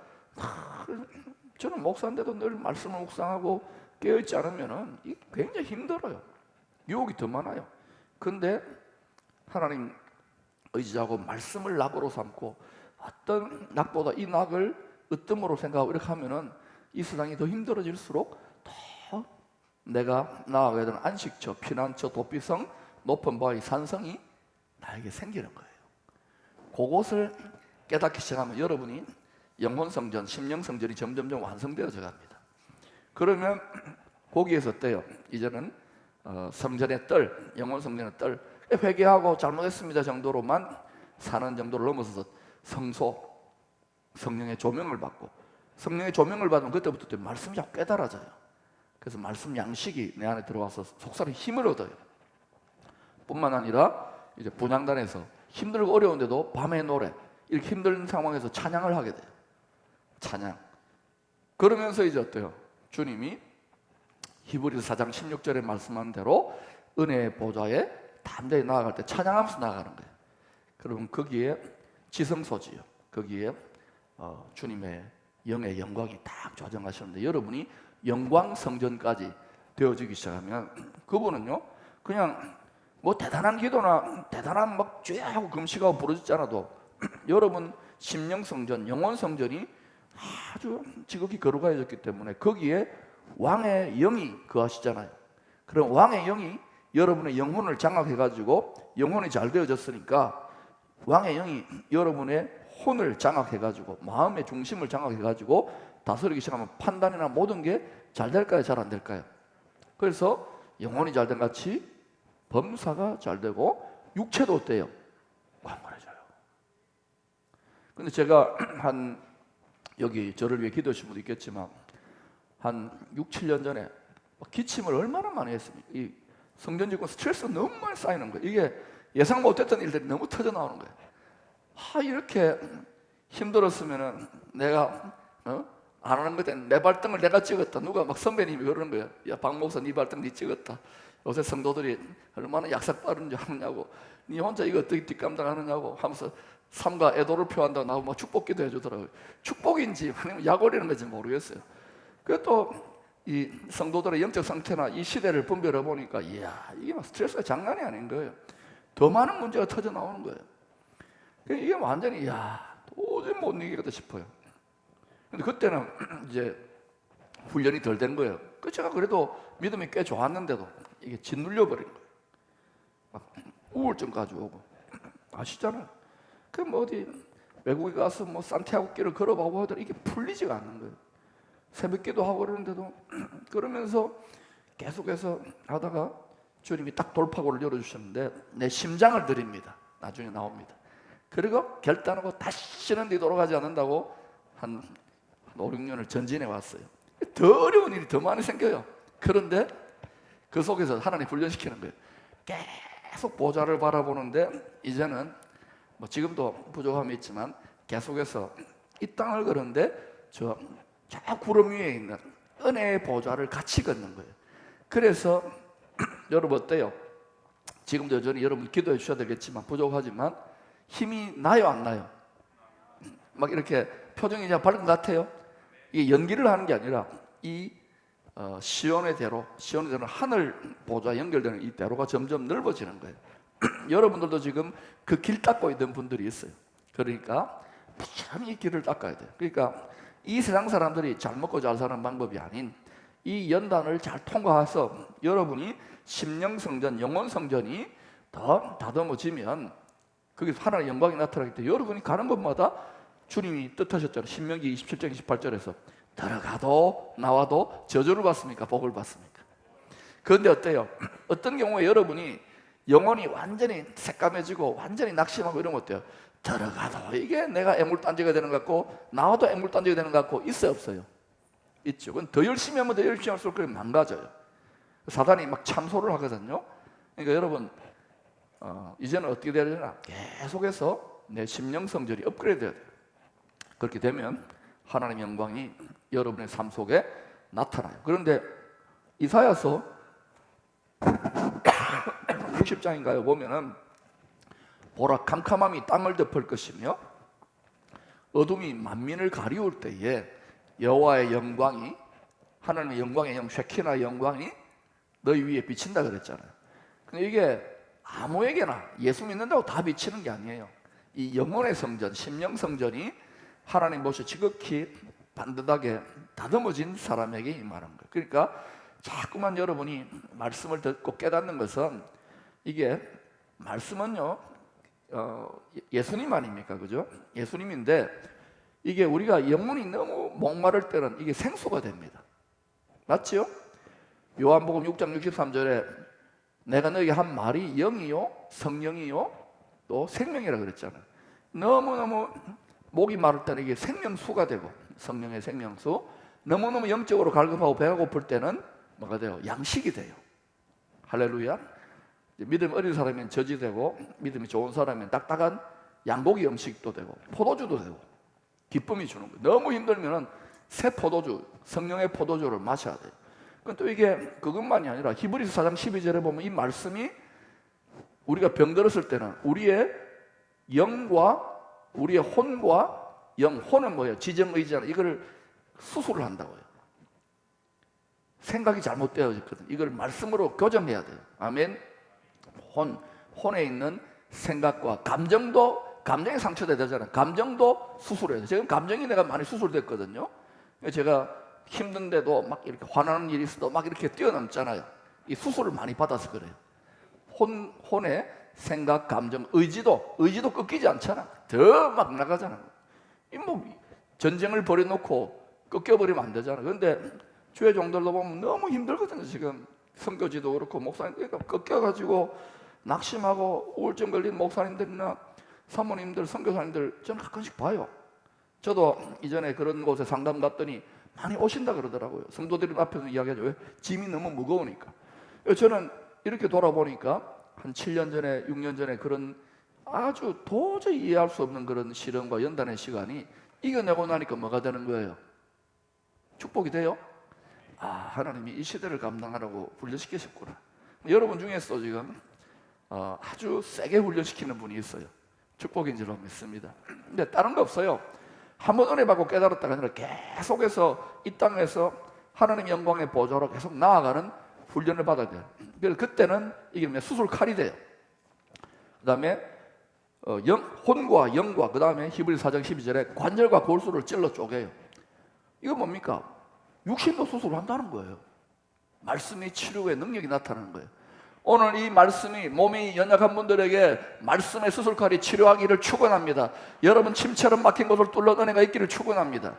저는 목사인데도 늘 말씀을 묵상하고 깨어있지 않으면 굉장히 힘들어요. 유혹이 더 많아요. 근데 하나님 의지하고 말씀을 낙으로 삼고, 어떤 낙보다 이 낙을 으뜸으로 생각하고 이렇게 하면은 이 세상이 더 힘들어질수록 더 내가 나아가야 되는 안식처, 피난처, 도피성, 높은 바위, 산성이 나에게 생기는 거예요. 그것을 깨닫기 시작하면 여러분이 영혼 성전, 심령 성전이 점점점 완성되어져 갑니다. 그러면 거기에서 어때요? 이제는 성전의 뜰, 영혼 성전의 뜰, 회개하고 잘못했습니다 정도로만 사는 정도를 넘어서서 성소, 성령의 조명을 받고, 성령의 조명을 받으면 그때부터 말씀이 자꾸 깨달아져요. 그래서 말씀 양식이 내 안에 들어와서 속살에 힘을 얻어요. 뿐만 아니라 이제 분향단에서 힘들고 어려운데도 밤의 노래, 이렇게 힘든 상황에서 찬양을 하게 돼요. 찬양. 그러면서 이제 어때요? 주님이 히브리서 4장 16절에 말씀한 대로 은혜의 보좌에 담대히 나아갈 때 찬양하면서 나아가는 거예요. 그러면 거기에 지성소지요. 거기에 주님의 영의 영광이 딱 조정하시는데, 여러분이 영광 성전까지 되어지기 시작하면 그분은요, 그냥 뭐 대단한 기도나 대단한 막 쥐하고 금식하고 부르짖지 않아도 여러분 심령 성전, 영혼 성전이 아주 지극히 거룩해졌기 때문에 거기에 왕의 영이 거하시잖아요. 그럼 왕의 영이 여러분의 영혼을 장악해가지고, 영혼이 잘 되어졌으니까 왕의 영이 여러분의 혼을 장악해가지고, 마음의 중심을 장악해가지고 다스리기 시작하면 판단이나 모든 게 잘 될까요? 잘 안 될까요? 그래서 영혼이 잘 된 같이 범사가 잘 되고 육체도 어때요? 광활해져요. 근데 제가 여기 저를 위해 기도하신 분도 있겠지만 한 6, 7년 전에 기침을 얼마나 많이 했습니까? 이 성전 짓고 스트레스 너무 많이 쌓이는 거예요. 이게 예상 못했던 일들이 너무 터져 나오는 거예요. 이렇게 힘들었으면 내가 안 하는 거다. 내 발등을 내가 찍었다. 누가 막 선배님이 그러는 거야. 야, 박 목사 네 발등 네 찍었다. 요새 성도들이 얼마나 약삭 빠른 줄 아느냐고, 네 혼자 이거 어떻게 뒷감당하느냐고 하면서 삼가 애도를 표한다고 나하고 막 축복기도 해주더라고요. 축복인지 아니면 약올리는 건지 모르겠어요. 그리고 또 이 성도들의 영적 상태나 이 시대를 분별해 보니까 이야, 이게 막 스트레스가 장난이 아닌 거예요. 더 많은 문제가 터져 나오는 거예요. 이게 완전히 야, 도저히 못 이기겠다 싶어요. 근데 그때는 이제 훈련이 덜 된 거예요. 그 제가 그래도 믿음이 꽤 좋았는데도 이게 짓눌려 버린 거예요. 막 우울증까지 오고. 아시잖아요. 그 뭐 어디 외국에 가서 뭐 산티아고 길을 걸어보고 하더니 이게 풀리지가 않는 거예요. 새벽기도 하고 그러는데도 그러면서 계속해서 하다가 주님이 딱 돌파구를 열어주셨는데 내 심장을 드립니다. 나중에 나옵니다. 그리고 결단하고 다시는 뒤 돌아가지 않는다고 한 5, 6년을 전진해 왔어요. 더 어려운 일이 더 많이 생겨요. 그런데 그 속에서 하나님 훈련시키는 거예요. 계속 보좌를 바라보는데 이제는 뭐 지금도 부족함이 있지만 계속해서 이 땅을 걸었는데 저 구름 위에 있는 은혜의 보좌를 같이 걷는 거예요. 그래서 여러분 어때요? 지금도 여전히 여러분 기도해 주셔야 되겠지만 부족하지만 힘이 나요, 안 나요? 막 이렇게 표정이 그냥 밝은 것 같아요. 이게 연기를 하는 게 아니라 이 시온의 대로, 시온의 대로 하늘 보좌 연결되는 이 대로가 점점 넓어지는 거예요. 여러분들도 지금 그 길 닦고 있는 분들이 있어요. 그러니까 부지런히 이 길을 닦아야 돼요. 그러니까 이 세상 사람들이 잘 먹고 잘 사는 방법이 아닌 이 연단을 잘 통과해서 여러분이 심령성전, 영혼성전이 더 다듬어지면 거기서 하나님의 영광이 나타나기 때문에 여러분이 가는 곳마다 주님이 뜻하셨잖아요. 신명기 27장 28절에서 들어가도 나와도 저주를 받습니까? 복을 받습니까? 그런데 어때요? 어떤 경우에 여러분이 영혼이 완전히 새까매지고 완전히 낙심하고 이러면 어때요? 들어가도 이게 내가 애물단지가 되는 것 같고 나와도 애물단지가 되는 것 같고 있어요, 없어요? 있죠. 그건 더 열심히 하면 더 열심히 할수록 그게 망가져요. 사단이 막 참소를 하거든요. 그러니까 여러분 이제는 어떻게 되야 되나? 계속해서 내 심령성전이 업그레이드 돼야 돼요. 그렇게 되면 하나님의 영광이 여러분의 삶 속에 나타나요. 그런데 이사야서 60장인가요? 보면은 보라 캄캄함이 땅을 덮을 것이며 어둠이 만민을 가리울 때에 여호와의 영광이, 하나님의 영광의 영 쉐키나의 영광이 너희 위에 비친다 그랬잖아요. 근데 이게 아무에게나 예수 믿는다고 다 비치는 게 아니에요. 이 영혼의 성전, 심령 성전이 하나님 모셔 지극히 반듯하게 다듬어진 사람에게 임하는 거예요. 그러니까 자꾸만 여러분이 말씀을 듣고 깨닫는 것은 이게 말씀은요 예수님 아닙니까? 그죠? 예수님인데 이게 우리가 영혼이 너무 목마를 때는 이게 생수가 됩니다. 맞죠? 요한복음 6장 63절에 내가 너에게 한 말이 영이요 성령이요 또 생명이라 그랬잖아요. 너무너무 목이 마를 때는 이게 생명수가 되고 성령의 생명수, 너무너무 영적으로 갈급하고 배가 고플 때는 뭐가 돼요? 양식이 돼요. 할렐루야. 믿음 어린 사람이면 젖이 되고 믿음이 좋은 사람이면 딱딱한 양고기 음식도 되고 포도주도 되고 기쁨이 주는 거예요. 너무 힘들면 새 포도주, 성령의 포도주를 마셔야 돼요. 또 이게 그것만이 아니라 히브리서 4장 12절에 보면 이 말씀이 우리가 병들었을 때는 우리의 영과 우리의 혼과 영, 혼은 뭐예요? 지정의지잖아. 이걸 수술을 한다고요. 생각이 잘못되어졌거든. 이걸 말씀으로 교정해야 돼요. 아멘. 혼에 있는 생각과 감정이 상처되잖아요. 감정도 수술해야 돼요. 지금 감정이 내가 많이 수술됐거든요. 제가 힘든데도 막 이렇게 화나는 일이 있어도 막 이렇게 뛰어넘잖아요. 이 수술을 많이 받아서 그래요. 혼의 생각, 감정, 의지도 꺾이지 않잖아. 더 막 나가잖아. 뭐 전쟁을 벌여놓고 꺾여버리면 안 되잖아. 그런데 주의 종들도 보면 너무 힘들거든요. 지금 선교지도 그렇고 목사님 그러니까 꺾여가지고 낙심하고 우울증 걸린 목사님들이나 사모님들, 선교사님들 저는 가끔씩 봐요. 저도 이전에 그런 곳에 상담 갔더니 많이 오신다 그러더라고요. 성도들 앞에서 이야기하죠. 왜? 짐이 너무 무거우니까. 저는 이렇게 돌아보니까 한 7년 전에 6년 전에 그런 아주 도저히 이해할 수 없는 그런 시련과 연단의 시간이 이겨내고 나니까 뭐가 되는 거예요? 축복이 돼요? 하나님이 이 시대를 감당하라고 훈련시키셨구나. 여러분 중에서 지금 아주 세게 훈련시키는 분이 있어요. 축복인 줄로 믿습니다. 근데 다른 거 없어요. 한번 은혜 받고 깨달았다가 아니라 계속해서 이 땅에서 하나님의 영광의 보좌로 계속 나아가는 훈련을 받아야 돼요. 그래서 그때는 이게 수술 칼이 돼요. 그 다음에 혼과 영과, 그 다음에 히브리 4장 12절에 관절과 골수를 찔러 쪼개요. 이거 뭡니까? 육신도 수술을 한다는 거예요. 말씀이 치료의 능력이 나타나는 거예요. 오늘 이 말씀이 몸이 연약한 분들에게 말씀의 수술칼이 치료하기를 축원합니다. 여러분 침처럼 막힌 곳을 뚫는 은혜가 있기를 축원합니다.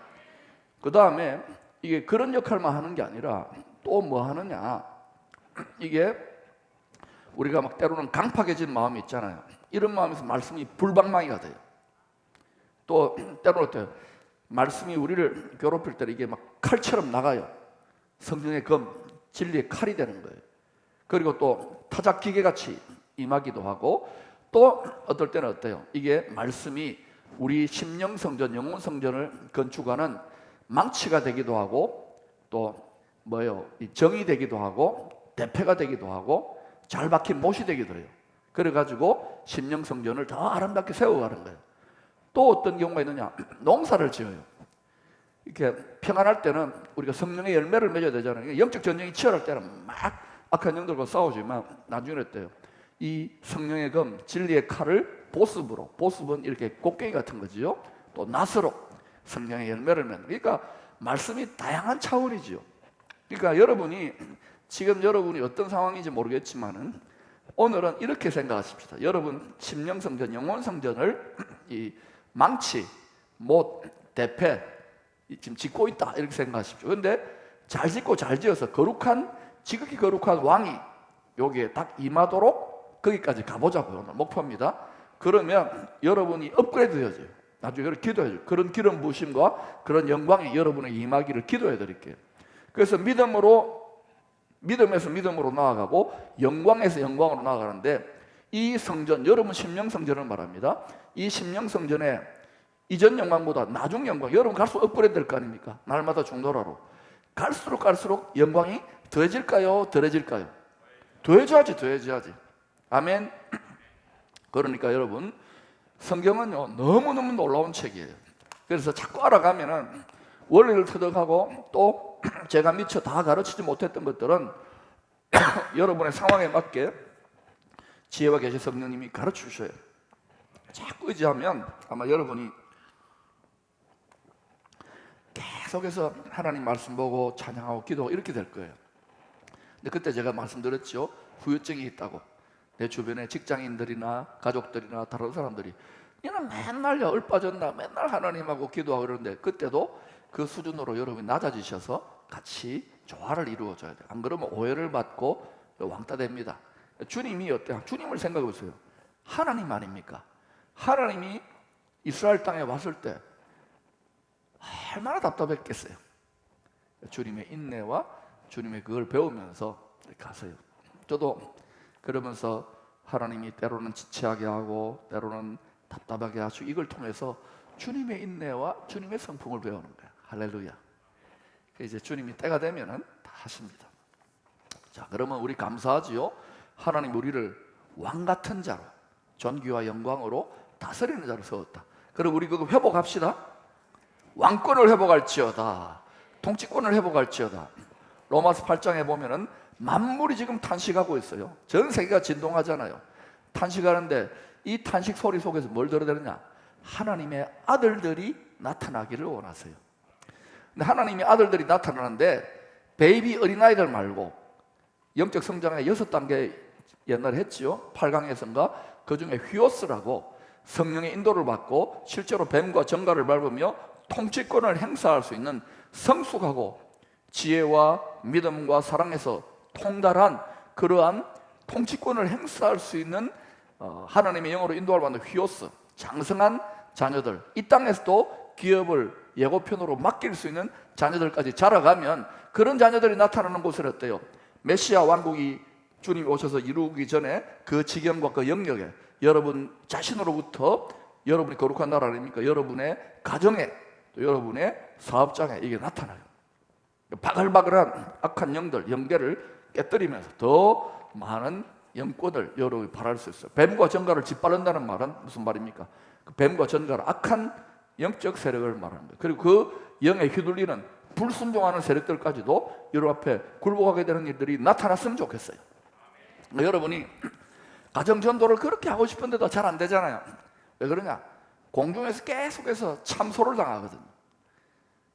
그 다음에 이게 그런 역할만 하는 게 아니라 또 뭐 하느냐, 이게 우리가 막 때로는 강팍해진 마음이 있잖아요. 이런 마음에서 말씀이 불방망이가 돼요. 또 때로는 어때요? 말씀이 우리를 괴롭힐 때 이게 막 칼처럼 나가요. 성령의 검, 진리의 칼이 되는 거예요. 그리고 또 타작 기계같이 임하기도 하고, 또 어떨 때는 어때요? 이게 말씀이 우리 심령 성전, 영혼 성전을 건축하는 망치가 되기도 하고, 또 뭐예요? 정이 되기도 하고, 대패가 되기도 하고, 잘 박힌 못이 되기도 해요. 그래가지고 심령 성전을 더 아름답게 세워가는 거예요. 또 어떤 경우가 있느냐? 농사를 지어요. 이렇게 평안할 때는 우리가 성령의 열매를 맺어야 되잖아요. 영적 전쟁이 치열할 때는 막 악한 영들과 싸우지만 나중에 어때요? 이 성령의 검, 진리의 칼을 보습으로, 보습은 이렇게 곡괭이 같은 거지요. 또 낫으로 성령의 열매를 맺는. 그러니까 말씀이 다양한 차원이지요. 그러니까 지금 여러분이 어떤 상황인지 모르겠지만은 오늘은 이렇게 생각하십시다. 여러분 심령 성전, 영혼 성전을 이 망치, 못, 대패 지금 짓고 있다 이렇게 생각하십시오. 그런데 잘 짓고 잘 지어서 지극히 거룩한 왕이 여기에 딱 임하도록 거기까지 가보자고요. 오늘 목표입니다. 그러면 여러분이 업그레이드 되어져요. 나중에 여러분 기도해줘요. 그런 기름 부으심과 그런 영광이 여러분에게 임하기를 기도해 드릴게요. 그래서 믿음에서 믿음으로 나아가고 영광에서 영광으로 나아가는데, 이 성전, 여러분 심령 성전을 말합니다. 이 심령 성전에 이전 영광보다 나중 영광, 여러분 갈수록 업그레이드 될 거 아닙니까? 날마다 중도라로 갈수록 영광이 더해질까요? 덜해질까요? 더해져야지. 아멘. 그러니까 여러분 성경은요 너무너무 놀라운 책이에요. 그래서 자꾸 알아가면은 원리를 터득하고, 또 제가 미처 다 가르치지 못했던 것들은 여러분의 상황에 맞게 지혜와 계시 성령님이 가르쳐 주셔요. 자꾸 의지하면 아마 여러분이 계속해서 하나님 말씀 보고 찬양하고 기도하고 이렇게 될 거예요. 근데 그때 제가 말씀드렸죠. 후유증이 있다고. 내 주변에 직장인들이나 가족들이나 다른 사람들이 얘는 맨날 얼빠졌나 맨날 하나님하고 기도하고 그러는데, 그때도 그 수준으로 여러분이 낮아지셔서 같이 조화를 이루어줘야 돼요. 안 그러면 오해를 받고 왕따 됩니다. 주님이 어때요? 주님을 생각해 보세요. 하나님 아닙니까? 하나님이 이스라엘 땅에 왔을 때 얼마나 답답했겠어요. 주님의 인내와 주님의 그걸 배우면서 가세요. 저도 그러면서 하나님이 때로는 지체하게 하고 때로는 답답하게 하시고, 이걸 통해서 주님의 인내와 주님의 성품을 배우는 거예요. 할렐루야. 이제 주님이 때가 되면은 다 하십니다. 자, 그러면 우리 감사하지요. 하나님 우리를 왕 같은 자로, 존귀와 영광으로 다스리는 자로 세웠다. 그럼 우리 그거 회복합시다. 왕권을 회복할지어다. 통치권을 회복할지어다. 로마서 8장에 보면은 만물이 지금 탄식하고 있어요. 전 세계가 진동하잖아요. 탄식하는데 이 탄식 소리 속에서 뭘 들어야 되느냐? 하나님의 아들들이 나타나기를 원하세요. 근데 하나님의 아들들이 나타나는데 베이비 어린아이들 말고 영적 성장의 6단계 옛날에 했지요. 8강에서인가? 그 중에 휘오스라고 성령의 인도를 받고 실제로 뱀과 정갈을 밟으며 통치권을 행사할 수 있는 성숙하고 지혜와 믿음과 사랑에서 통달한 그러한 통치권을 행사할 수 있는 하나님의 영으로 인도를 받는 휘오스, 장성한 자녀들, 이 땅에서도 기업을 예고편으로 맡길 수 있는 자녀들까지 자라가면 그런 자녀들이 나타나는 곳은 어때요? 메시아 왕국이 주님이 오셔서 이루기 전에 그 지경과 그 영역에 여러분 자신으로부터 여러분이 거룩한 나라 아닙니까? 여러분의 가정에 또 여러분의 사업장에 이게 나타나요. 바글바글한 악한 영들, 영계를 깨뜨리면서 더 많은 영권을 여러분이 발할 수 있어요. 뱀과 전갈을 짓바른다는 말은 무슨 말입니까? 그 뱀과 전갈, 악한 영적 세력을 말하는 거예요. 그리고 그 영에 휘둘리는 불순종하는 세력들까지도 여러분 앞에 굴복하게 되는 일들이 나타났으면 좋겠어요. 여러분이 가정전도를 그렇게 하고 싶은데도 잘 안 되잖아요. 왜 그러냐? 공중에서 계속해서 참소를 당하거든요.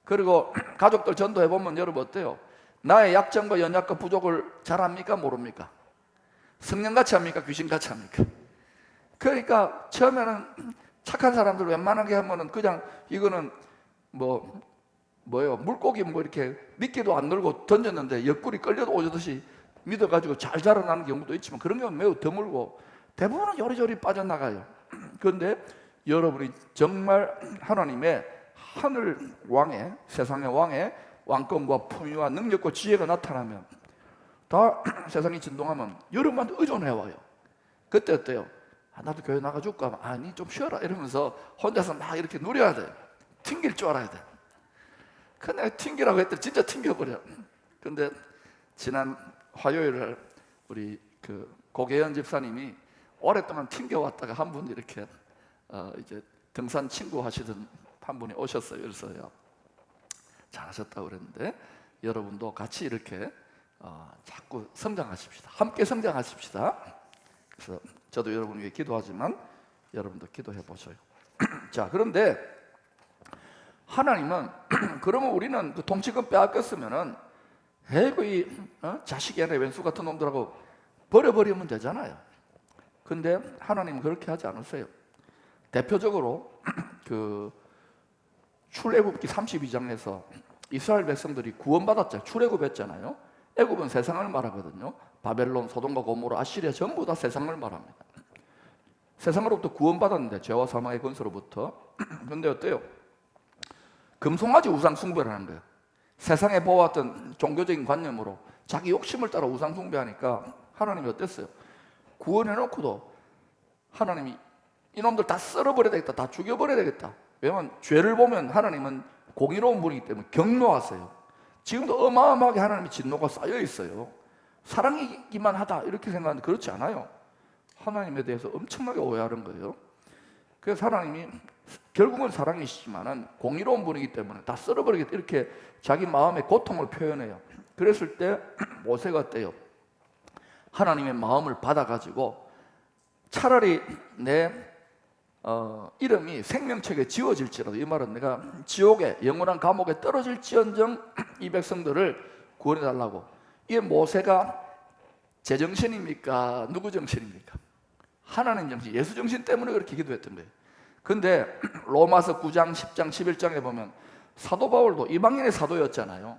그리고 가족들 전도해보면 여러분 어때요? 나의 약점과 연약과 부족을 잘 압니까? 모릅니까? 성령같이 합니까? 귀신같이 합니까? 그러니까 처음에는 착한 사람들 웬만하게 하면은 그냥 이거는 뭐예요? 물고기 이렇게 미끼도 안 늘고 던졌는데 옆구리 끌려도 오듯이 믿어가지고 잘 자라나는 경우도 있지만 그런 경우는 매우 드물고 대부분은 요리조리 빠져나가요. 그런데 여러분이 정말 하나님의 하늘 왕의, 세상의 왕의 왕권과 품위와 능력과 지혜가 나타나면 다 세상이 진동하면 여러분한테 의존해와요. 그때 어때요? 나도 교회 나가줄까? 아니 좀 쉬어라 이러면서 혼자서 막 이렇게 누려야 돼요. 튕길 줄 알아야 돼요. 근데 튕기라고 했더니 진짜 튕겨버려. 근데 지난 화요일을 우리 고계현 집사님이 오랫동안 튕겨왔다가 한 분 이렇게 이제 등산 친구 하시던 한 분이 오셨어요. 그래서요 잘하셨다고 그랬는데 여러분도 같이 이렇게 자꾸 성장하십시다. 함께 성장하십시다. 그래서 저도 여러분 위해 기도하지만 여러분도 기도해 보셔요. 자, 그런데 하나님은 그러면 우리는 그 통치권 빼앗겼으면은 이 자식이 아니라 왼수 같은 놈들하고 버려버리면 되잖아요. 근데 하나님은 그렇게 하지 않으세요. 대표적으로 그 출애굽기 32장에서 이스라엘 백성들이 구원받았잖아요. 출애굽했잖아요. 애굽은 세상을 말하거든요. 바벨론, 소돔과 고모라, 아시리아 전부 다 세상을 말합니다. 세상으로부터 구원받았는데 죄와 사망의 권세로부터. 그런데 어때요? 금송아지 우상 숭배를 하는 거예요. 세상에 보았던 종교적인 관념으로 자기 욕심을 따라 우상 숭배하니까 하나님이 어땠어요? 구원해놓고도 하나님이 이놈들 다 썰어버려야 되겠다, 다 죽여버려야 되겠다. 왜냐하면 죄를 보면 하나님은 공의로운 분이기 때문에 경노하세요. 지금도 어마어마하게 하나님의 진노가 쌓여 있어요. 사랑이기만 하다 이렇게 생각하는데 그렇지 않아요. 하나님에 대해서 엄청나게 오해하는 거예요. 그래서 하나님이 결국은 사랑이시지만은 공의로운 분이기 때문에 다 썰어버리겠다 이렇게 자기 마음의 고통을 표현해요. 그랬을 때 모세가 어때요? 하나님의 마음을 받아가지고 차라리 내 이름이 생명책에 지워질지라도, 이 말은 내가 지옥에 영원한 감옥에 떨어질지언정 이 백성들을 구원해달라고. 이게 모세가 제정신입니까? 누구 정신입니까? 하나님 정신, 예수 정신 때문에 그렇게 기도했던 거예요. 근데 로마서 9장, 10장, 11장에 보면 사도 바울도 이방인의 사도였잖아요.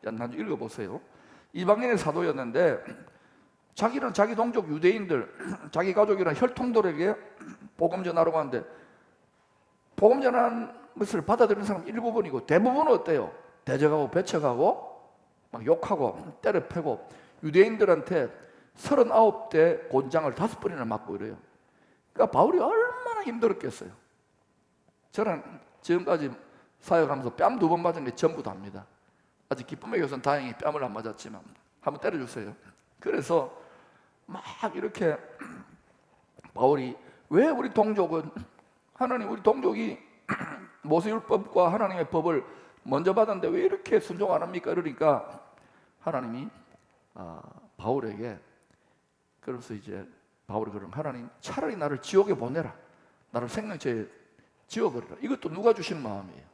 나중에 읽어보세요. 이방인의 사도였는데 자기는 자기 동족 유대인들, 자기 가족이나 혈통들에게 복음 전하러 가는데 복음 전하는 것을 받아들이는 사람 일부분이고 대부분은 어때요? 대적하고 배척하고 막 욕하고 때려 패고 유대인들한테 39대 곤장을 5번이나 맞고 이래요. 그러니까 바울이 얼마나 힘들었겠어요. 저는 지금까지 사역하면서 뺨 2번 맞은 게 전부 다입니다. 아직 기쁨의 교수는 다행히 뺨을 안 맞았지만 한번 때려주세요. 그래서 막 이렇게 바울이 왜 우리 동족은 하나님, 우리 동족이 모세율법과 하나님의 법을 먼저 받았는데 왜 이렇게 순종 안 합니까? 그러니까 하나님이 바울에게, 그래서 이제 바울이 그럼 하나님 차라리 나를 지옥에 보내라, 나를 생명체에 지워버리라. 이것도 누가 주신 마음이에요?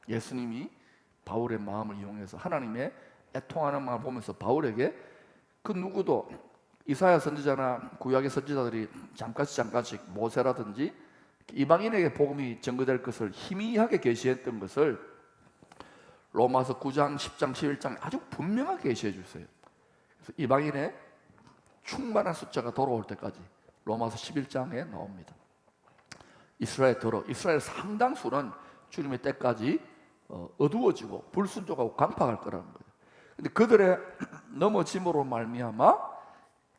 예수님이 바울의 마음을 이용해서 하나님의 애통하는 마음을 보면서 바울에게 그 누구도 이사야 선지자나 구약의 선지자들이 잠깐씩 모세라든지 이방인에게 복음이 전거될 것을 희미하게 계시했던 것을 로마서 9장, 10장, 11장 아주 분명하게 계시해 주세요. 그래서 이방인의 충만한 숫자가 돌아올 때까지 로마서 11장에 나옵니다. 이스라엘 상당수는 주님의 때까지 어두워지고 불순종하고 강팍할 거라는 거예요. 근데 그들의 넘어짐으로 말미암아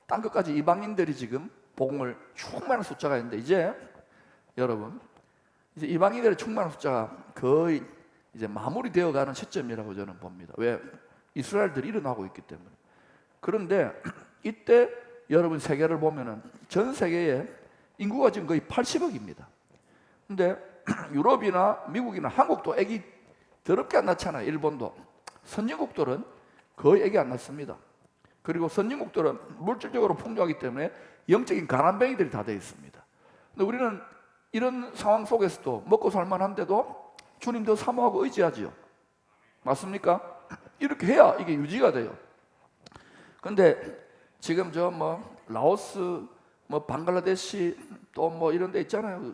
땅 끝까지 이방인들이 지금 복음을 충만한 숫자가 있는데 이제 여러분, 이제 이방인들의 충만한 숫자가 거의 이제 마무리되어가는 시점이라고 저는 봅니다. 왜? 이스라엘들이 일어나고 있기 때문에. 그런데 이때 여러분 세계를 보면은 전 세계에 인구가 지금 거의 80억입니다. 근데 유럽이나 미국이나 한국도 애기 더럽게 안 낳잖아요. 일본도. 선진국들은 거의 애기 안 낳습니다. 그리고 선진국들은 물질적으로 풍요하기 때문에 영적인 가난뱅이들이 다 되어 있습니다. 근데 우리는 이런 상황 속에서도 먹고 살만한데도 주님 더 사모하고 의지하지요. 맞습니까? 이렇게 해야 이게 유지가 돼요. 근데 지금 저 뭐 라오스, 뭐 방글라데시 또 뭐 이런 데 있잖아요.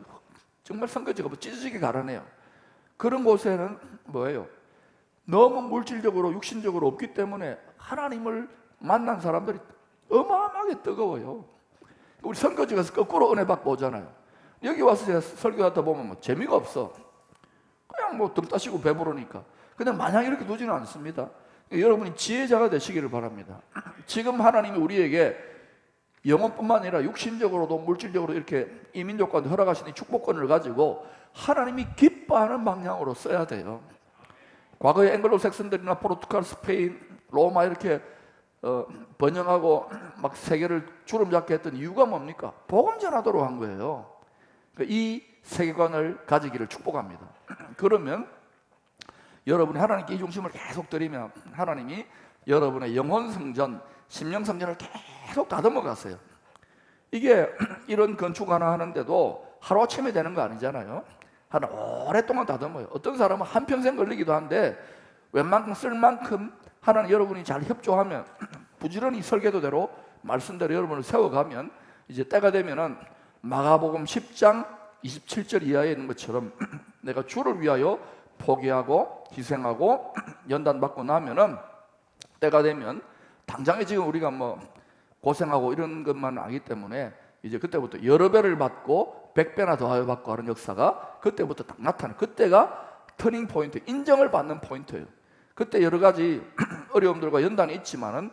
정말 선거지가 뭐 찢어지게 가라네요. 그런 곳에는 뭐예요? 너무 물질적으로 육신적으로 없기 때문에 하나님을 만난 사람들이 어마어마하게 뜨거워요. 우리 선거지 가서 거꾸로 은혜 받고 오잖아요. 여기 와서 제가 설교하다 보면 뭐 재미가 없어. 그냥 뭐 등 따시고 배부르니까. 근데 마냥 이렇게 두지는 않습니다. 여러분이 지혜자가 되시기를 바랍니다. 지금 하나님이 우리에게 영혼뿐만 아니라 육신적으로도 물질적으로 이렇게 이민족과도 허락하신 이 축복권을 가지고 하나님이 기뻐하는 방향으로 써야 돼요. 과거에 앵글로색슨들이나 포르투갈, 스페인, 로마 이렇게 번영하고 막 세계를 주름잡게 했던 이유가 뭡니까? 복음 전하도록 한 거예요. 이 세계관을 가지기를 축복합니다. 그러면 여러분이 하나님께 이 중심을 계속 드리면 하나님이 여러분의 영혼 성전, 심령 성전을 계속 다듬어 갔어요. 이게 이런 건축 하나 하는데도 하루아침에 되는 거 아니잖아요. 한 오랫동안 다듬어요. 어떤 사람은 한평생 걸리기도 한데 웬만큼 쓸 만큼 하나님 여러분이 잘 협조하면 부지런히 설계도대로 말씀대로 여러분을 세워가면 이제 때가 되면은 마가복음 10장 27절 이하에 있는 것처럼 내가 주를 위하여 포기하고 희생하고 연단받고 나면은 때가 되면 당장에 지금 우리가 뭐 고생하고 이런 것만 아기 때문에 이제 그때부터 여러 배를 받고 100배나 더하여 받고 하는 역사가 그때부터 딱 나타나요. 그때가 터닝 포인트, 인정을 받는 포인트예요. 그때 여러 가지 어려움들과 연단이 있지만은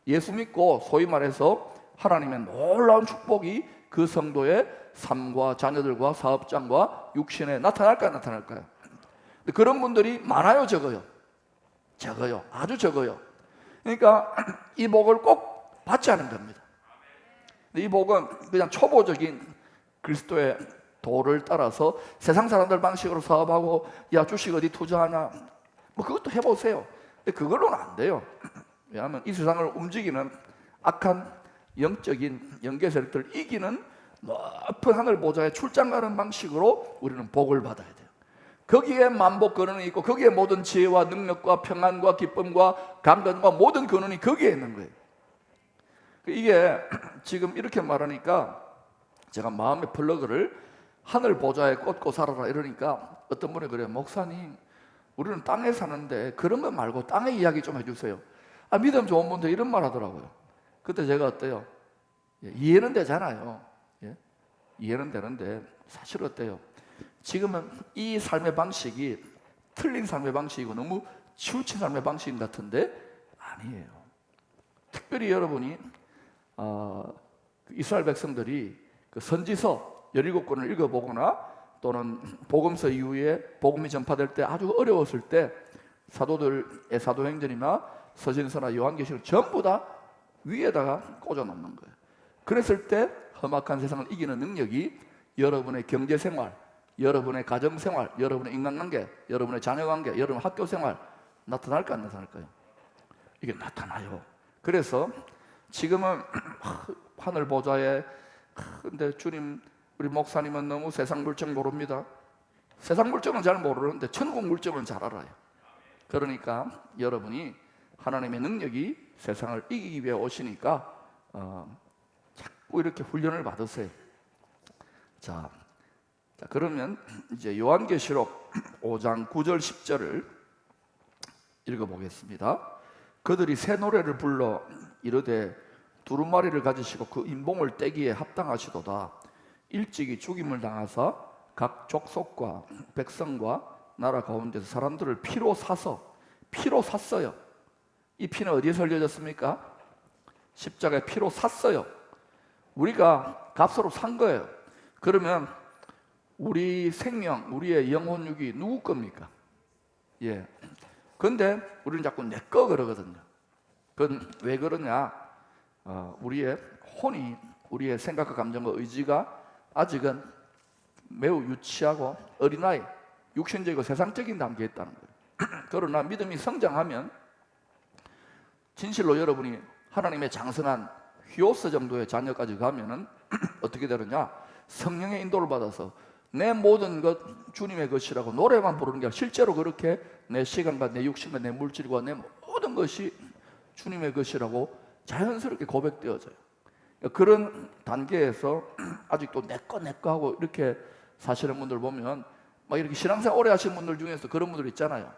예수 믿고 소위 말해서 하나님의 놀라운 축복이 그 성도의 삶과 자녀들과 사업장과 육신에 나타날까요? 나타날까요? 근데 그런 분들이 많아요? 적어요? 적어요. 아주 적어요. 그러니까 이 복을 꼭 받지 않은 겁니다. 이 복은 그냥 초보적인 그리스도의 도를 따라서 세상 사람들 방식으로 사업하고 야 주식 어디 투자하나 뭐 그것도 해보세요. 근데 그걸로는 안 돼요. 왜냐하면 이 세상을 움직이는 악한 영적인 영계 세력들을 이기는 높은 하늘 보좌에 출장 가는 방식으로 우리는 복을 받아야 돼요. 거기에 만복 근원이 있고 거기에 모든 지혜와 능력과 평안과 기쁨과 강건과 모든 근원이 거기에 있는 거예요. 이게 지금 이렇게 말하니까 제가 마음의 플러그를 하늘 보좌에 꽂고 살아라 이러니까 어떤 분이 그래요. 목사님 우리는 땅에 사는데 그런 거 말고 땅의 이야기 좀 해주세요. 믿음 좋은 분들 이런 말 하더라고요. 그때 제가 어때요? 이해는 되잖아요. 예? 이해는 되는데 사실 어때요? 지금은 이 삶의 방식이 틀린 삶의 방식이고 너무 치우친 삶의 방식 같은데 아니에요. 특별히 여러분이 이스라엘 백성들이 그 선지서 17권을 읽어보거나 또는 복음서 이후에 복음이 전파될 때 아주 어려웠을 때 사도들의 사도행전이나 서신서나 요한계시록 전부 다 위에다가 꽂아놓는 거예요. 그랬을 때 험악한 세상을 이기는 능력이 여러분의 경제생활, 여러분의 가정생활, 여러분의 인간관계, 여러분의 자녀관계, 여러분의 학교생활 나타날까 안 나타날까요? 이게 나타나요. 그래서 지금은 하늘 보좌에 근데 주님 우리 목사님은 너무 세상 물정 모릅니다. 세상 물정은 잘 모르는데 천국 물정은 잘 알아요. 그러니까 여러분이 하나님의 능력이 세상을 이기기 위해 오시니까 자꾸 이렇게 훈련을 받으세요. 자 그러면 이제 요한계시록 5장 9절 10절을 읽어보겠습니다. 그들이 새 노래를 불러 이르되 두루마리를 가지시고 그 인봉을 떼기에 합당하시도다. 일찍이 죽임을 당하사 각 족속과 백성과 나라 가운데서 사람들을 피로 샀어요. 이 피는 어디에서 흘려졌습니까? 십자가에 피로 샀어요. 우리가 값으로 산 거예요. 그러면 우리 생명, 우리의 영혼육이 누구 겁니까? 예. 근데 우리는 자꾸 내 거 그러거든요. 그건 왜 그러냐? 우리의 혼이, 우리의 생각과 감정과 의지가 아직은 매우 유치하고 어린아이, 육신적이고 세상적인 단계에 있다는 거예요. 그러나 믿음이 성장하면 진실로 여러분이 하나님의 장성한 히오스 정도의 자녀까지 가면은 어떻게 되느냐? 성령의 인도를 받아서 내 모든 것 주님의 것이라고 노래만 부르는 게 아니라 실제로 그렇게 내 시간과 내 육신과 내 물질과 내 모든 것이 주님의 것이라고 자연스럽게 고백되어져요. 그런 단계에서 아직도 내 거 하고 이렇게 사시는 분들 보면 막 이렇게 신앙생활 오래 하시는 분들 중에서 그런 분들 있잖아요.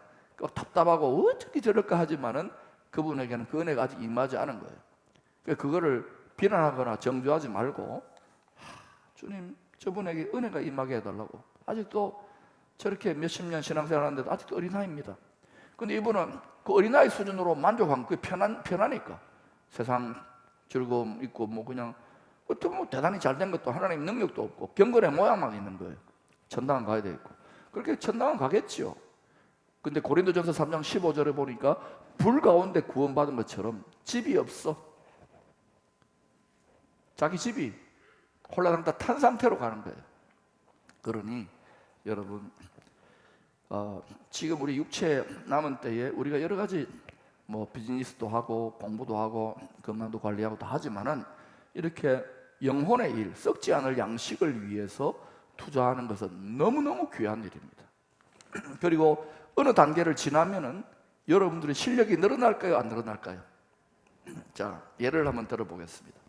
답답하고 어떻게 저럴까 하지만은 그분에게는 그 은혜가 아직 임하지 않은 거예요. 그거를 비난하거나 정죄하지 말고 주님 저분에게 은혜가 임하게 해달라고. 아직도 저렇게 몇십 년 신앙생활 하는데도 아직도 어린아이입니다. 근데 이분은 그 어린아이 수준으로 만족한 그게 편하니까 세상 즐거움 있고 뭐 그냥 어떤 뭐 대단히 잘된 것도 하나님 능력도 없고 경건의 모양만 있는 거예요. 천당은 가야 되겠고 그렇게 천당은 가겠지요. 근데 고린도전서 3장 15절에 보니까 불 가운데 구원받은 것처럼 집이 없어. 자기 집이 홀라당 탄 상태로 가는 거예요. 그러니 여러분 지금 우리 육체 남은 때에 우리가 여러 가지 뭐 비즈니스도 하고 공부도 하고 건강도 관리하고 다 하지만은 이렇게 영혼의 일, 썩지 않을 양식을 위해서 투자하는 것은 너무너무 귀한 일입니다. 그리고 어느 단계를 지나면은 여러분들의 실력이 늘어날까요? 안 늘어날까요? 자, 예를 한번 들어보겠습니다.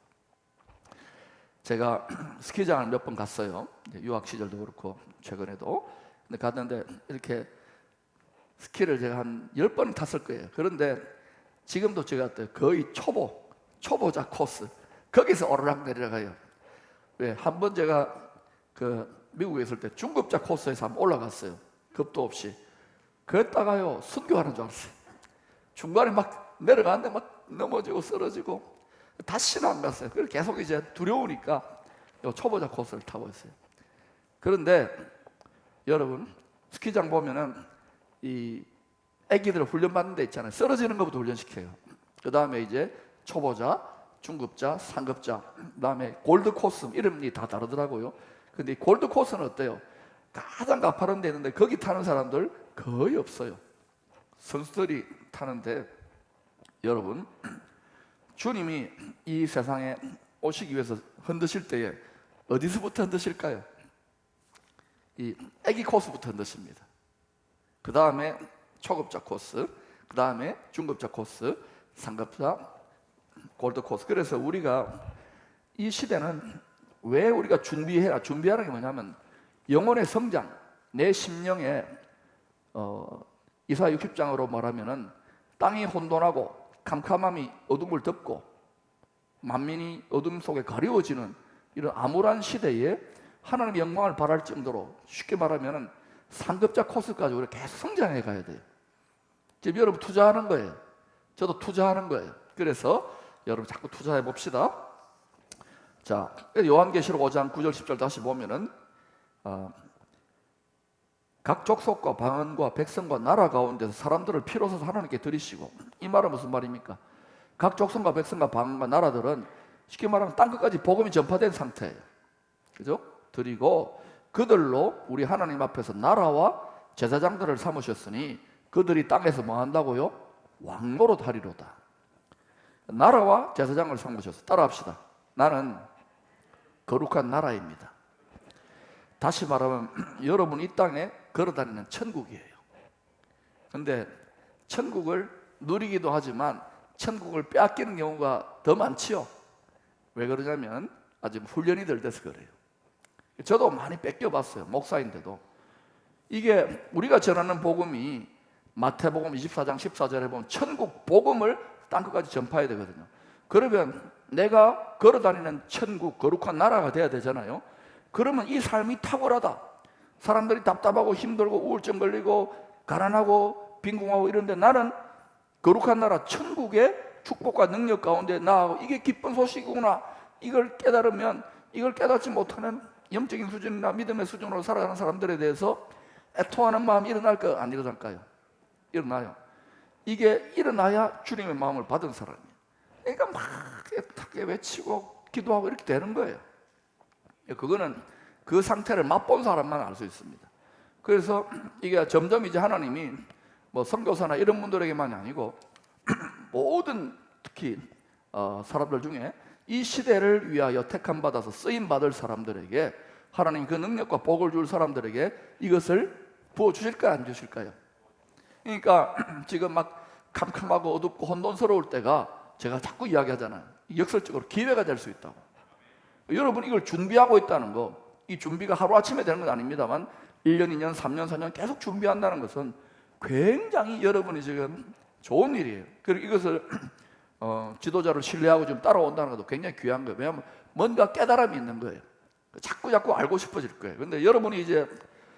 제가 스키장을 몇 번 갔어요. 유학 시절도 그렇고 최근에도. 근데 갔는데 이렇게 스키를 제가 한 10번 탔을 거예요. 그런데 지금도 제가 거의 초보자 코스 거기서 오르락 내려가요. 왜? 한 번 제가 그 미국에 있을 때 중급자 코스에서 한번 올라갔어요. 겁도 없이. 그랬다가요 순교하는 줄 알았어요. 중간에 막 내려가는데 막 넘어지고 쓰러지고 다시는 안 갔어요. 그래서 계속 이제 두려우니까 초보자 코스를 타고 있어요. 그런데 여러분 스키장 보면은 이 애기들 훈련받는 데 있잖아요. 쓰러지는 것부터 훈련시켜요. 그 다음에 이제 초보자, 중급자, 상급자, 그 다음에 골드 코스 이름이 다 다르더라고요. 근데 이 골드 코스는 어때요? 가장 가파른 데 있는데 거기 타는 사람들 거의 없어요. 선수들이 타는데 여러분 주님이 이 세상에 오시기 위해서 흔드실 때에 어디서부터 흔드실까요? 이 애기 코스부터 흔드십니다. 그 다음에 초급자 코스, 그 다음에 중급자 코스, 상급자, 골드 코스. 그래서 우리가 이 시대는 왜 우리가 준비하는 게 뭐냐면 영혼의 성장, 내 심령의 이사야 60장으로 말하면은 땅이 혼돈하고 캄캄함이 어둠을 덮고 만민이 어둠 속에 가려워지는 이런 암울한 시대에 하나님의 영광을 바랄 정도로 쉽게 말하면은 상급자 코스까지 우리가 계속 성장해 가야 돼요. 지금 여러분 투자하는 거예요. 저도 투자하는 거예요. 그래서 여러분 자꾸 투자해 봅시다. 자, 요한계시록 5장 9절 10절 다시 보면은 각 족속과 방언과 백성과 나라 가운데서 사람들을 피로 써서 하나님께 드리시고, 이 말은 무슨 말입니까? 각 족속과 백성과 방언과 나라들은 쉽게 말하면 땅끝까지 복음이 전파된 상태예요. 그죠? 드리고 그들로 우리 하나님 앞에서 나라와 제사장들을 삼으셨으니 그들이 땅에서 뭐 한다고요? 왕노릇 하리로다. 나라와 제사장을 삼으셨어. 따라합시다. 나는 거룩한 나라입니다. 다시 말하면 여러분 이 땅에 걸어다니는 천국이에요. 근데 천국을 누리기도 하지만 천국을 빼앗기는 경우가 더 많지요. 왜 그러냐면 아직 훈련이 덜 돼서 그래요. 저도 많이 뺏겨봤어요. 목사인데도. 이게 우리가 전하는 복음이 마태복음 24장 14절에 보면 천국 복음을 땅끝까지 전파해야 되거든요. 그러면 내가 걸어다니는 천국 거룩한 나라가 돼야 되잖아요. 그러면 이 삶이 탁월하다. 사람들이 답답하고 힘들고 우울증 걸리고 가난하고 빈궁하고 이런데 나는 거룩한 나라 천국의 축복과 능력 가운데 나하고 이게 기쁜 소식이구나. 이걸 깨달으면 이걸 깨닫지 못하는 영적인 수준이나 믿음의 수준으로 살아가는 사람들에 대해서 애통하는 마음이 일어날까요? 안 일어날까요? 일어나요. 이게 일어나야 주님의 마음을 받은 사람이에요. 그러니까 막 애타게 외치고 기도하고 이렇게 되는 거예요. 그거는 그 상태를 맛본 사람만 알 수 있습니다. 그래서 이게 점점 이제 하나님이 뭐 선교사나 이런 분들에게만이 아니고 모든 특히 사람들 중에 이 시대를 위하여 택함 받아서 쓰임 받을 사람들에게 하나님 그 능력과 복을 줄 사람들에게 이것을 부어 주실까요, 안 주실까요? 그러니까 지금 막 캄캄하고 어둡고 혼돈스러울 때가 제가 자꾸 이야기하잖아요. 역설적으로 기회가 될 수 있다고. 여러분 이걸 준비하고 있다는 거, 이 준비가 하루아침에 되는 건 아닙니다만 1년, 2년, 3년, 4년 계속 준비한다는 것은 굉장히 여러분이 지금 좋은 일이에요. 그리고 이것을 지도자를 신뢰하고 좀 따라온다는 것도 굉장히 귀한 거예요. 왜냐하면 뭔가 깨달음이 있는 거예요. 자꾸 알고 싶어질 거예요. 그런데 여러분이 이제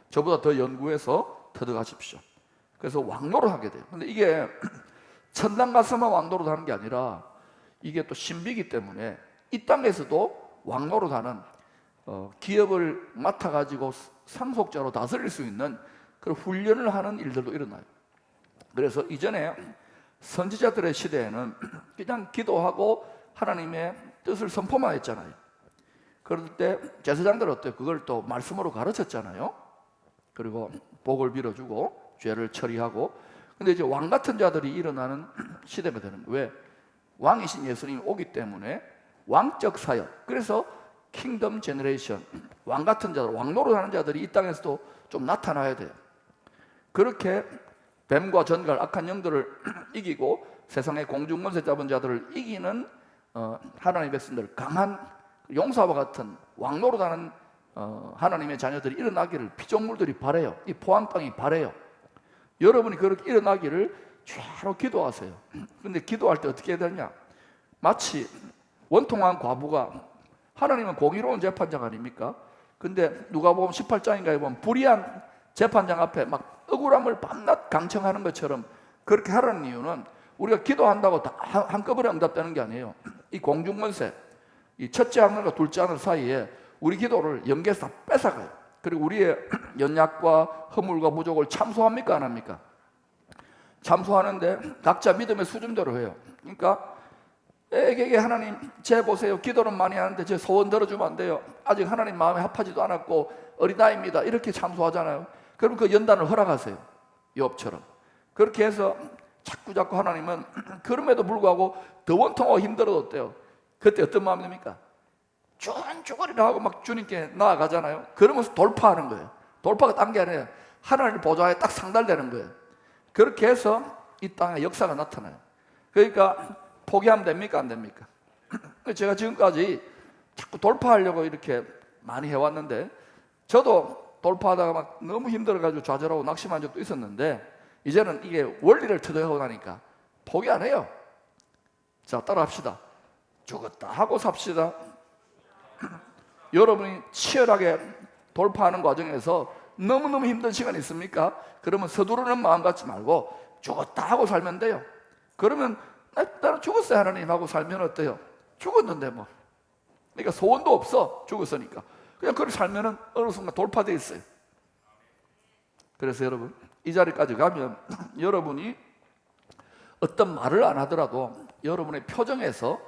저보다 더 연구해서 터득하십시오. 그래서 왕노를 하게 돼요. 근데 이게 천당 가서만 왕노를 하는 게 아니라 이게 또 신비이기 때문에 이 땅에서도 왕노를 하는 기업을 맡아가지고 상속자로 다스릴 수 있는 그런 훈련을 하는 일들도 일어나요. 그래서 이전에 선지자들의 시대에는 그냥 기도하고 하나님의 뜻을 선포만 했잖아요. 그럴 때 제사장들은 어때요? 그걸 또 말씀으로 가르쳤잖아요. 그리고 복을 빌어주고 죄를 처리하고. 근데 이제 왕 같은 자들이 일어나는 시대가 되는 거예요. 왜? 왕이신 예수님이 오기 때문에 왕적 사역, 그래서 킹덤 제너레이션, 왕 같은 자들, 왕노릇 하는 자들이 이 땅에서도 좀 나타나야 돼요. 그렇게 뱀과 전갈, 악한 영들을 이기고 세상의 공중권세 잡은 자들을 이기는 하나님의 백성들, 강한 용사와 같은 왕노릇 하는 하나님의 자녀들이 일어나기를 피조물들이 바래요. 이 포항 땅이 바래요. 여러분이 그렇게 일어나기를 죄로 기도하세요. 근데 기도할 때 어떻게 해야 되냐? 마치 원통한 과부가, 하나님은 공의로운 재판장 아닙니까? 근데 누가복음 18장인가에 보면 불의한 재판장 앞에 막 억울함을 밤낮 강청하는 것처럼 그렇게 하라는 이유는 우리가 기도한다고 다 한꺼번에 응답되는 게 아니에요. 이 공중권세, 이 첫째 하늘과 둘째 하늘 사이에 우리 기도를 연계해서 다 뺏어가요. 그리고 우리의 연약과 허물과 부족을 참소합니까, 안 합니까? 참소하는데 각자 믿음의 수준대로 해요. 그러니까 애에게 하나님 제 보세요, 기도는 많이 하는데 제 소원 들어주면 안 돼요, 아직 하나님 마음에 합하지도 않았고 어린아이입니다, 이렇게 참소하잖아요. 그럼 그 연단을 허락하세요. 욥처럼. 그렇게 해서 자꾸 하나님은 그럼에도 불구하고 더 원통하고 힘들어도 어때요? 그때 어떤 마음이 듭니까? 쭈글쭈글이라 하고 막 주님께 나아가잖아요. 그러면서 돌파하는 거예요. 돌파가 딴 게 아니에요. 하나님 보좌에 딱 상달되는 거예요. 그렇게 해서 이 땅에 역사가 나타나요. 그러니까 포기하면 됩니까, 안 됩니까? 제가 지금까지 자꾸 돌파하려고 이렇게 많이 해왔는데, 저도 돌파하다가 막 너무 힘들어가지고 좌절하고 낙심한 적도 있었는데, 이제는 이게 원리를 터득하고 나니까 포기 안 해요. 자, 따라합시다. 죽었다 하고 삽시다. 여러분이 치열하게 돌파하는 과정에서 너무너무 힘든 시간이 있습니까? 그러면 서두르는 마음 갖지 말고 죽었다 하고 살면 돼요. 그러면 나는 죽었어요 하나님 하고 살면 어때요? 죽었는데 뭐. 그러니까 소원도 없어, 죽었으니까. 그냥 그렇게 살면 어느 순간 돌파되어 있어요. 그래서 여러분, 이 자리까지 가면 여러분이 어떤 말을 안 하더라도 여러분의 표정에서,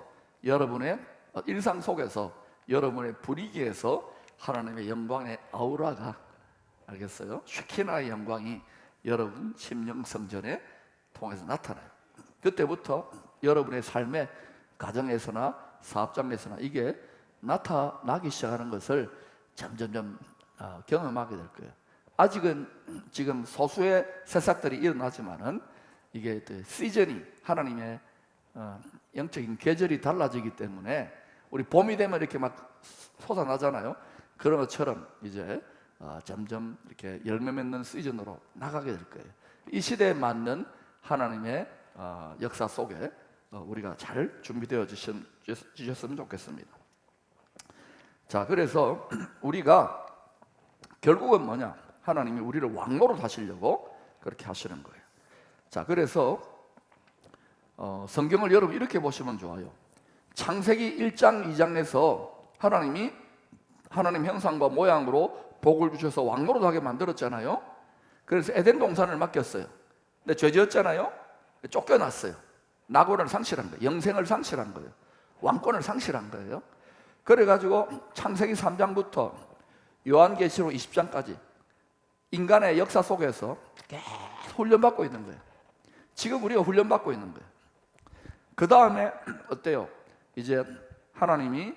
여러분의 일상 속에서, 여러분의 분위기에서 하나님의 영광의 아우라가, 알겠어요? 쉐키나의 영광이 여러분 심령 성전에 통해서 나타나요. 그때부터 여러분의 삶의 가정에서나 사업장에서나 이게 나타나기 시작하는 것을 점점점 경험하게 될 거예요. 아직은 지금 소수의 새싹들이 일어나지만은 이게 시즌이, 하나님의 영적인 계절이 달라지기 때문에 우리 봄이 되면 이렇게 막 솟아나잖아요. 그런 것처럼 이제 점점 이렇게 열매 맺는 시즌으로 나가게 될 거예요. 이 시대에 맞는 하나님의 역사 속에 우리가 잘 준비되어 주셨으면 좋겠습니다. 자, 그래서 우리가 결국은 뭐냐? 하나님이 우리를 왕노릇 하시려고 그렇게 하시는 거예요. 자, 그래서 성경을 여러분 이렇게 보시면 좋아요. 창세기 1장 2장에서 하나님이 하나님 형상과 모양으로 복을 주셔서 왕노릇하게 만들었잖아요. 그래서 에덴 동산을 맡겼어요. 근데 죄 지었잖아요. 쫓겨났어요. 낙원을 상실한 거예요. 영생을 상실한 거예요. 왕권을 상실한 거예요. 그래가지고 창세기 3장부터 요한계시록 20장까지 인간의 역사 속에서 계속 훈련받고 있는 거예요. 지금 우리가 훈련받고 있는 거예요. 그 다음에 어때요? 이제 하나님이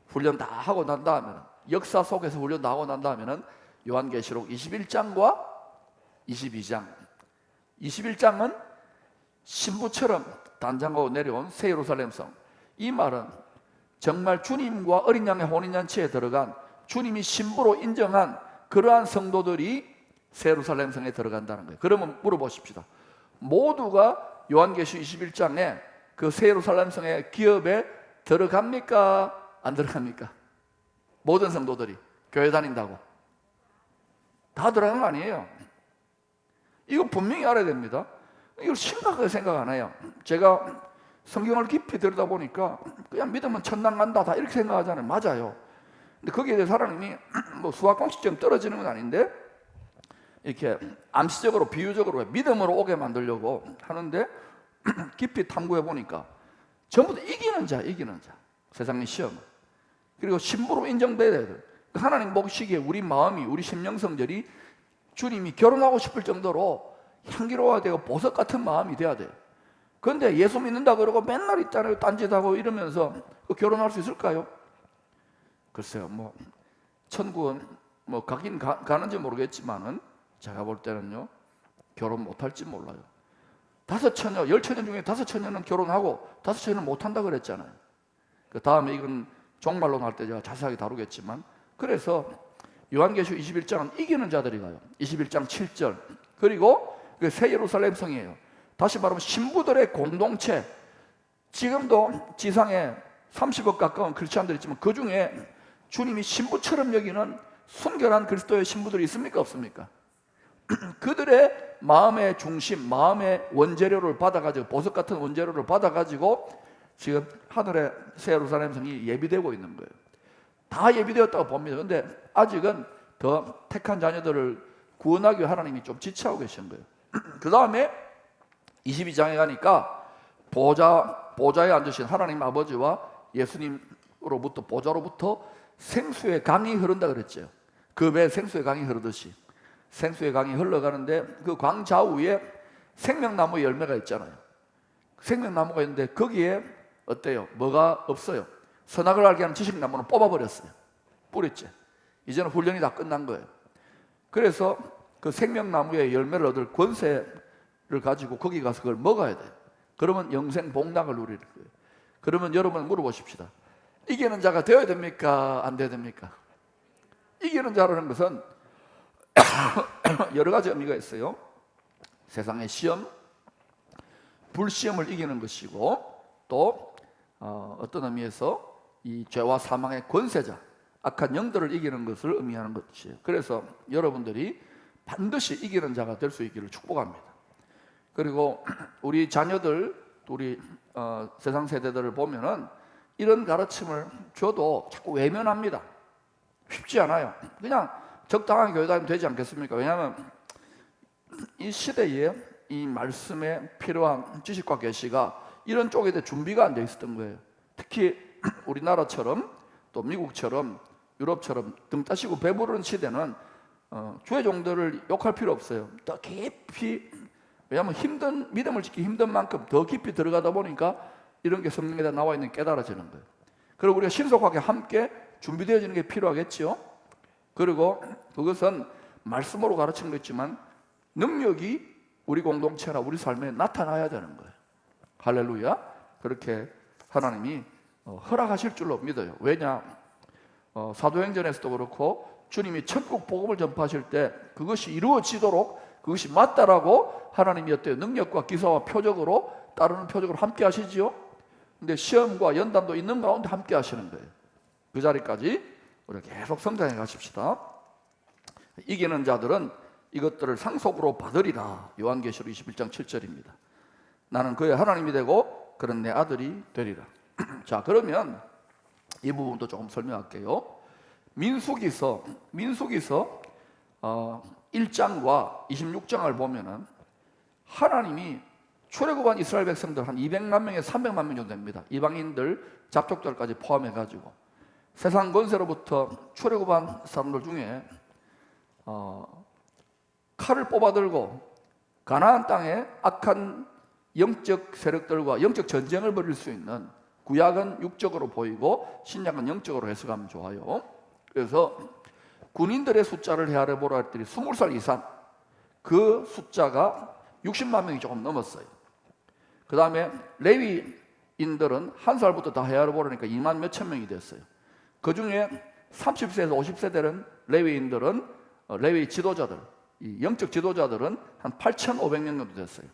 훈련 다 하고 난 다음에, 역사 속에서 훈련 다 하고 난 다음에는 요한계시록 21장과 22장. 21장은 신부처럼 단장하고 내려온 새 예루살렘 성. 이 말은 정말 주님과 어린 양의 혼인잔치에 들어간, 주님이 신부로 인정한 그러한 성도들이 새 예루살렘 성에 들어간다는 거예요. 그러면 물어보십시다. 모두가 요한계시 21장에 그 새 예루살렘 성의 기업에 들어갑니까? 안 들어갑니까? 모든 성도들이 교회 다닌다고 다 들어간 거 아니에요. 이거 분명히 알아야 됩니다. 이걸 심각하게 생각 안 해요. 제가 성경을 깊이 들여다보니까 그냥 믿으면 천당 간다 다 이렇게 생각하잖아요. 맞아요. 근데 거기에 대해서 하나님이 뭐 수학 공식점 떨어지는 건 아닌데 이렇게 암시적으로 비유적으로 믿음으로 오게 만들려고 하는데 깊이 탐구해 보니까 전부 다 이기는 자. 세상의 시험. 그리고 신부로 인정돼야 돼요. 하나님 보시기에 우리 마음이, 우리 심령성들이 주님이 결혼하고 싶을 정도로 향기로워야 되고 보석 같은 마음이 돼야 돼요. 그런데 예수 믿는다 그러고 맨날 있잖아요. 딴짓하고 이러면서 결혼할 수 있을까요? 글쎄요. 뭐 천국은 뭐 가긴 가는지 모르겠지만은 제가 볼 때는요, 결혼 못할지 몰라요. 5처녀, 10처녀 중에 5처녀는 결혼하고 5처녀는 못한다 그랬잖아요. 그 다음에 이건 종말론 할 때 제가 자세하게 다루겠지만, 그래서 요한계시록 21장은 이기는 자들이 가요. 21장 7절. 그리고 새 예루살렘 성이에요. 다시 말하면 신부들의 공동체. 지금도 지상에 30억 가까운 크리스찬들이 있지만 그 중에 주님이 신부처럼 여기는 순결한 그리스도의 신부들이 있습니까? 없습니까? 그들의 마음의 중심, 마음의 원재료를 받아가지고, 보석 같은 원재료를 받아가지고 지금 하늘의 새 예루살렘 성이 예비되고 있는 거예요. 다 예비되었다고 봅니다. 그런데 아직은 더 택한 자녀들을 구원하기 위해 하나님이 좀 지체하고 계신 거예요. 그 다음에 22장에 가니까 보좌에 앉으신 하나님 아버지와 예수님으로부터, 보좌로부터 생수의 강이 흐른다 그랬죠. 그 배 생수의 강이 흐르듯이 생수의 강이 흘러가는데 그 광 좌우에 생명나무 열매가 있잖아요. 생명나무가 있는데 거기에 어때요? 뭐가 없어요. 선악을 알게 하는 지식나무는 뽑아버렸어요. 뿌렸죠. 이제는 훈련이 다 끝난 거예요. 그래서 그 생명나무의 열매를 얻을 권세를 가지고 거기 가서 그걸 먹어야 돼요. 그러면 영생 복락을 누리는 거예요. 그러면 여러분 물어보십시다. 이기는 자가 되어야 됩니까? 안 되어야 됩니까? 이기는 자라는 것은 여러 가지 의미가 있어요. 세상의 시험, 불시험을 이기는 것이고, 또 어떤 의미에서 이 죄와 사망의 권세자, 악한 영들을 이기는 것을 의미하는 것이에요. 그래서 여러분들이 반드시 이기는 자가 될 수 있기를 축복합니다. 그리고 우리 자녀들, 우리 세상 세대들을 보면은 이런 가르침을 줘도 자꾸 외면합니다. 쉽지 않아요. 그냥 적당한 교회 다니면 되지 않겠습니까? 왜냐하면 이 시대에 이 말씀에 필요한 지식과 계시가 이런 쪽에 대해 준비가 안 돼 있었던 거예요. 특히 우리나라처럼 또 미국처럼 유럽처럼 등 따시고 배부르는 시대는 주의 종들을 욕할 필요 없어요. 더 깊이, 왜냐하면 믿음을 지키기 힘든 만큼 더 깊이 들어가다 보니까 이런 게 성경에 나와 있는 게 깨달아지는 거예요. 그리고 우리가 신속하게 함께 준비되어지는 게 필요하겠죠. 그리고 그것은 말씀으로 가르치는 거 있지만 능력이 우리 공동체나 우리 삶에 나타나야 되는 거예요. 할렐루야. 그렇게 하나님이 허락하실 줄로 믿어요. 왜냐? 사도행전에서도 그렇고 주님이 천국 복음을 전파하실 때 그것이 이루어지도록 그것이 맞다라고 하나님이 어때요? 능력과 기사와 표적으로, 따르는 표적으로 함께 하시지요. 근데 시험과 연단도 있는 가운데 함께 하시는 거예요. 그 자리까지 우리가 계속 성장해 가십시다. 이기는 자들은 이것들을 상속으로 받으리라. 요한계시록 21장 7절입니다. 나는 그의 하나님이 되고 그는 내 아들이 되리라. 자, 그러면 이 부분도 조금 설명할게요. 민수기서 1장과 26장을 보면은 하나님이 출애굽한 이스라엘 백성들 한 200만 명에 300만 명 정도 됩니다. 이방인들, 잡족들까지 포함해가지고 세상 권세로부터 출애굽한 사람들 중에 칼을 뽑아들고 가나안 땅에 악한 영적 세력들과 영적 전쟁을 벌일 수 있는, 구약은 육적으로 보이고 신약은 영적으로 해석하면 좋아요. 그래서 군인들의 숫자를 헤아려 보라 했더니 20살 이상, 그 숫자가 60만 명이 조금 넘었어요. 그 다음에 레위인들은 한 살부터 다 헤아려 보라니까 2만 몇천 명이 됐어요. 그 중에 30세에서 50세들은 레위인들은, 레위 지도자들, 이 영적 지도자들은 한 8,500명 정도 됐어요.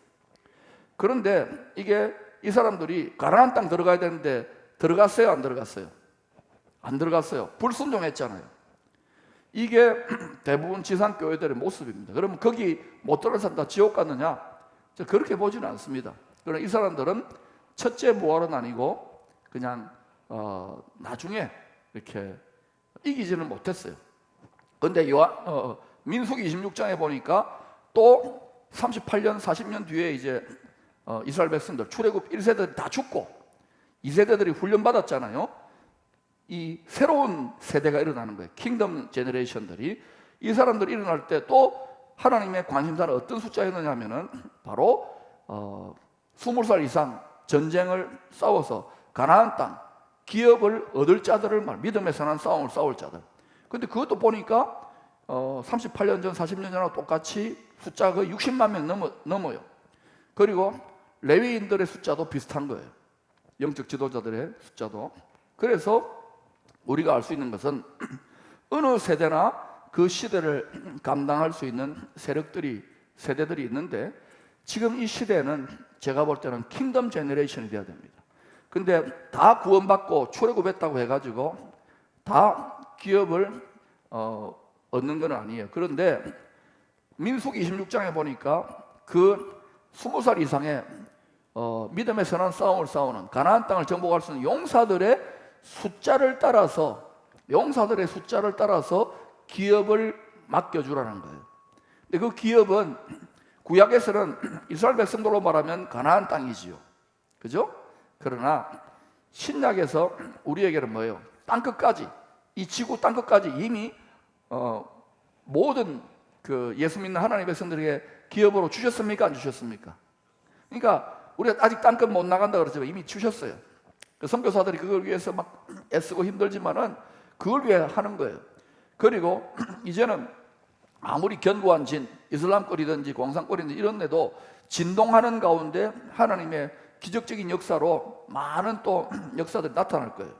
그런데 이게 이 사람들이 가나안 땅 들어가야 되는데 들어갔어요, 안 들어갔어요? 안 들어갔어요. 불순종했잖아요. 이게 대부분 지상교회들의 모습입니다. 그러면 거기 못 들어간 사람 다 지옥 갔느냐? 그렇게 보지는 않습니다. 그러나 이 사람들은 첫째 부활은 아니고 그냥 나중에 이렇게 이기지는 못했어요. 그런데 민수기 26장에 보니까 또 38년, 40년 뒤에 이제 이스라엘 백성들 출애굽 1세대들이 다 죽고 2세대들이 훈련받았잖아요. 이 새로운 세대가 일어나는 거예요. 킹덤 제너레이션들이. 이 사람들이 일어날 때 또 하나님의 관심사는 어떤 숫자였느냐 하면은 바로 20살 이상 전쟁을 싸워서 가나안 땅 기업을 얻을 자들을 믿음의 선한 싸움을 싸울 자들. 근데 그것도 보니까 38년 전, 40년 전하고 똑같이 숫자가 60만 명 넘어요. 그리고 레위인들의 숫자도 비슷한 거예요. 영적 지도자들의 숫자도. 그래서 우리가 알 수 있는 것은 어느 세대나 그 시대를 감당할 수 있는 세대들이 있는데, 지금 이 시대는 제가 볼 때는 킹덤 제너레이션이 돼야 됩니다. 근데 다 구원받고 출애굽했다고 해가지고 다 기업을 얻는 건 아니에요. 그런데 민수기 26장에 보니까 그 20살 이상의 믿음의 선한 싸움을 싸우는, 가나안 땅을 정복할 수 있는 용사들의 숫자를 따라서 기업을 맡겨주라는 거예요. 근데 그 기업은 구약에서는 이스라엘 백성들로 말하면 가나안 땅이지요. 그죠? 그러나 신약에서 우리에게는 뭐예요? 땅끝까지, 이 지구 땅끝까지 이미 모든 그 예수 믿는 하나님의 백성들에게 기업으로 주셨습니까? 안 주셨습니까? 그러니까 우리가 아직 땅끝 못 나간다 그러지만 이미 주셨어요. 그 선교사들이 그걸 위해서 막 애쓰고 힘들지만은 그걸 위해 하는 거예요. 그리고 이제는 아무리 견고한 이슬람권이든지 공산권이든지 이런 데도 진동하는 가운데 하나님의 기적적인 역사로 많은 또 역사들이 나타날 거예요.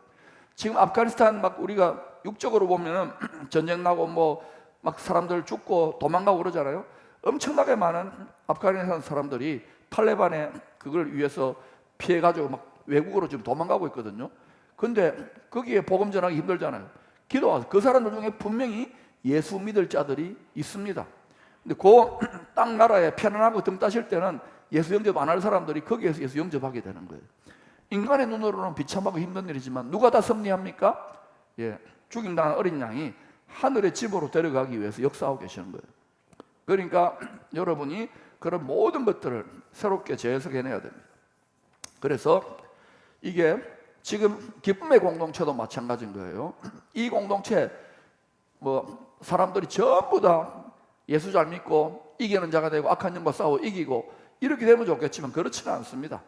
지금 아프가니스탄 막 우리가 육적으로 보면은 전쟁 나고 뭐 막 사람들 죽고 도망가고 그러잖아요. 엄청나게 많은 아프가니스탄 사람들이 탈레반의 그걸 위해서 피해가지고 막 외국으로 지금 도망가고 있거든요. 근데 거기에 복음 전하기 힘들잖아요. 기도하세요. 그 사람들 중에 분명히 예수 믿을 자들이 있습니다. 근데 그 땅 나라에 편안하고 등 따실 때는 예수 영접 안 할 사람들이 거기에서 예수 영접하게 되는 거예요. 인간의 눈으로는 비참하고 힘든 일이지만 누가 다 섭리합니까? 죽임당한 어린 양이 하늘의 집으로 데려가기 위해서 역사하고 계시는 거예요. 그러니까 여러분이 그런 모든 것들을 새롭게 재해석해내야 됩니다. 그래서 이게 지금 기쁨의 공동체도 마찬가지인 거예요. 이 공동체 뭐 사람들이 전부 다 예수 잘 믿고 이기는 자가 되고 악한 영과 싸워 이기고 이렇게 되면 좋겠지만 그렇지는 않습니다.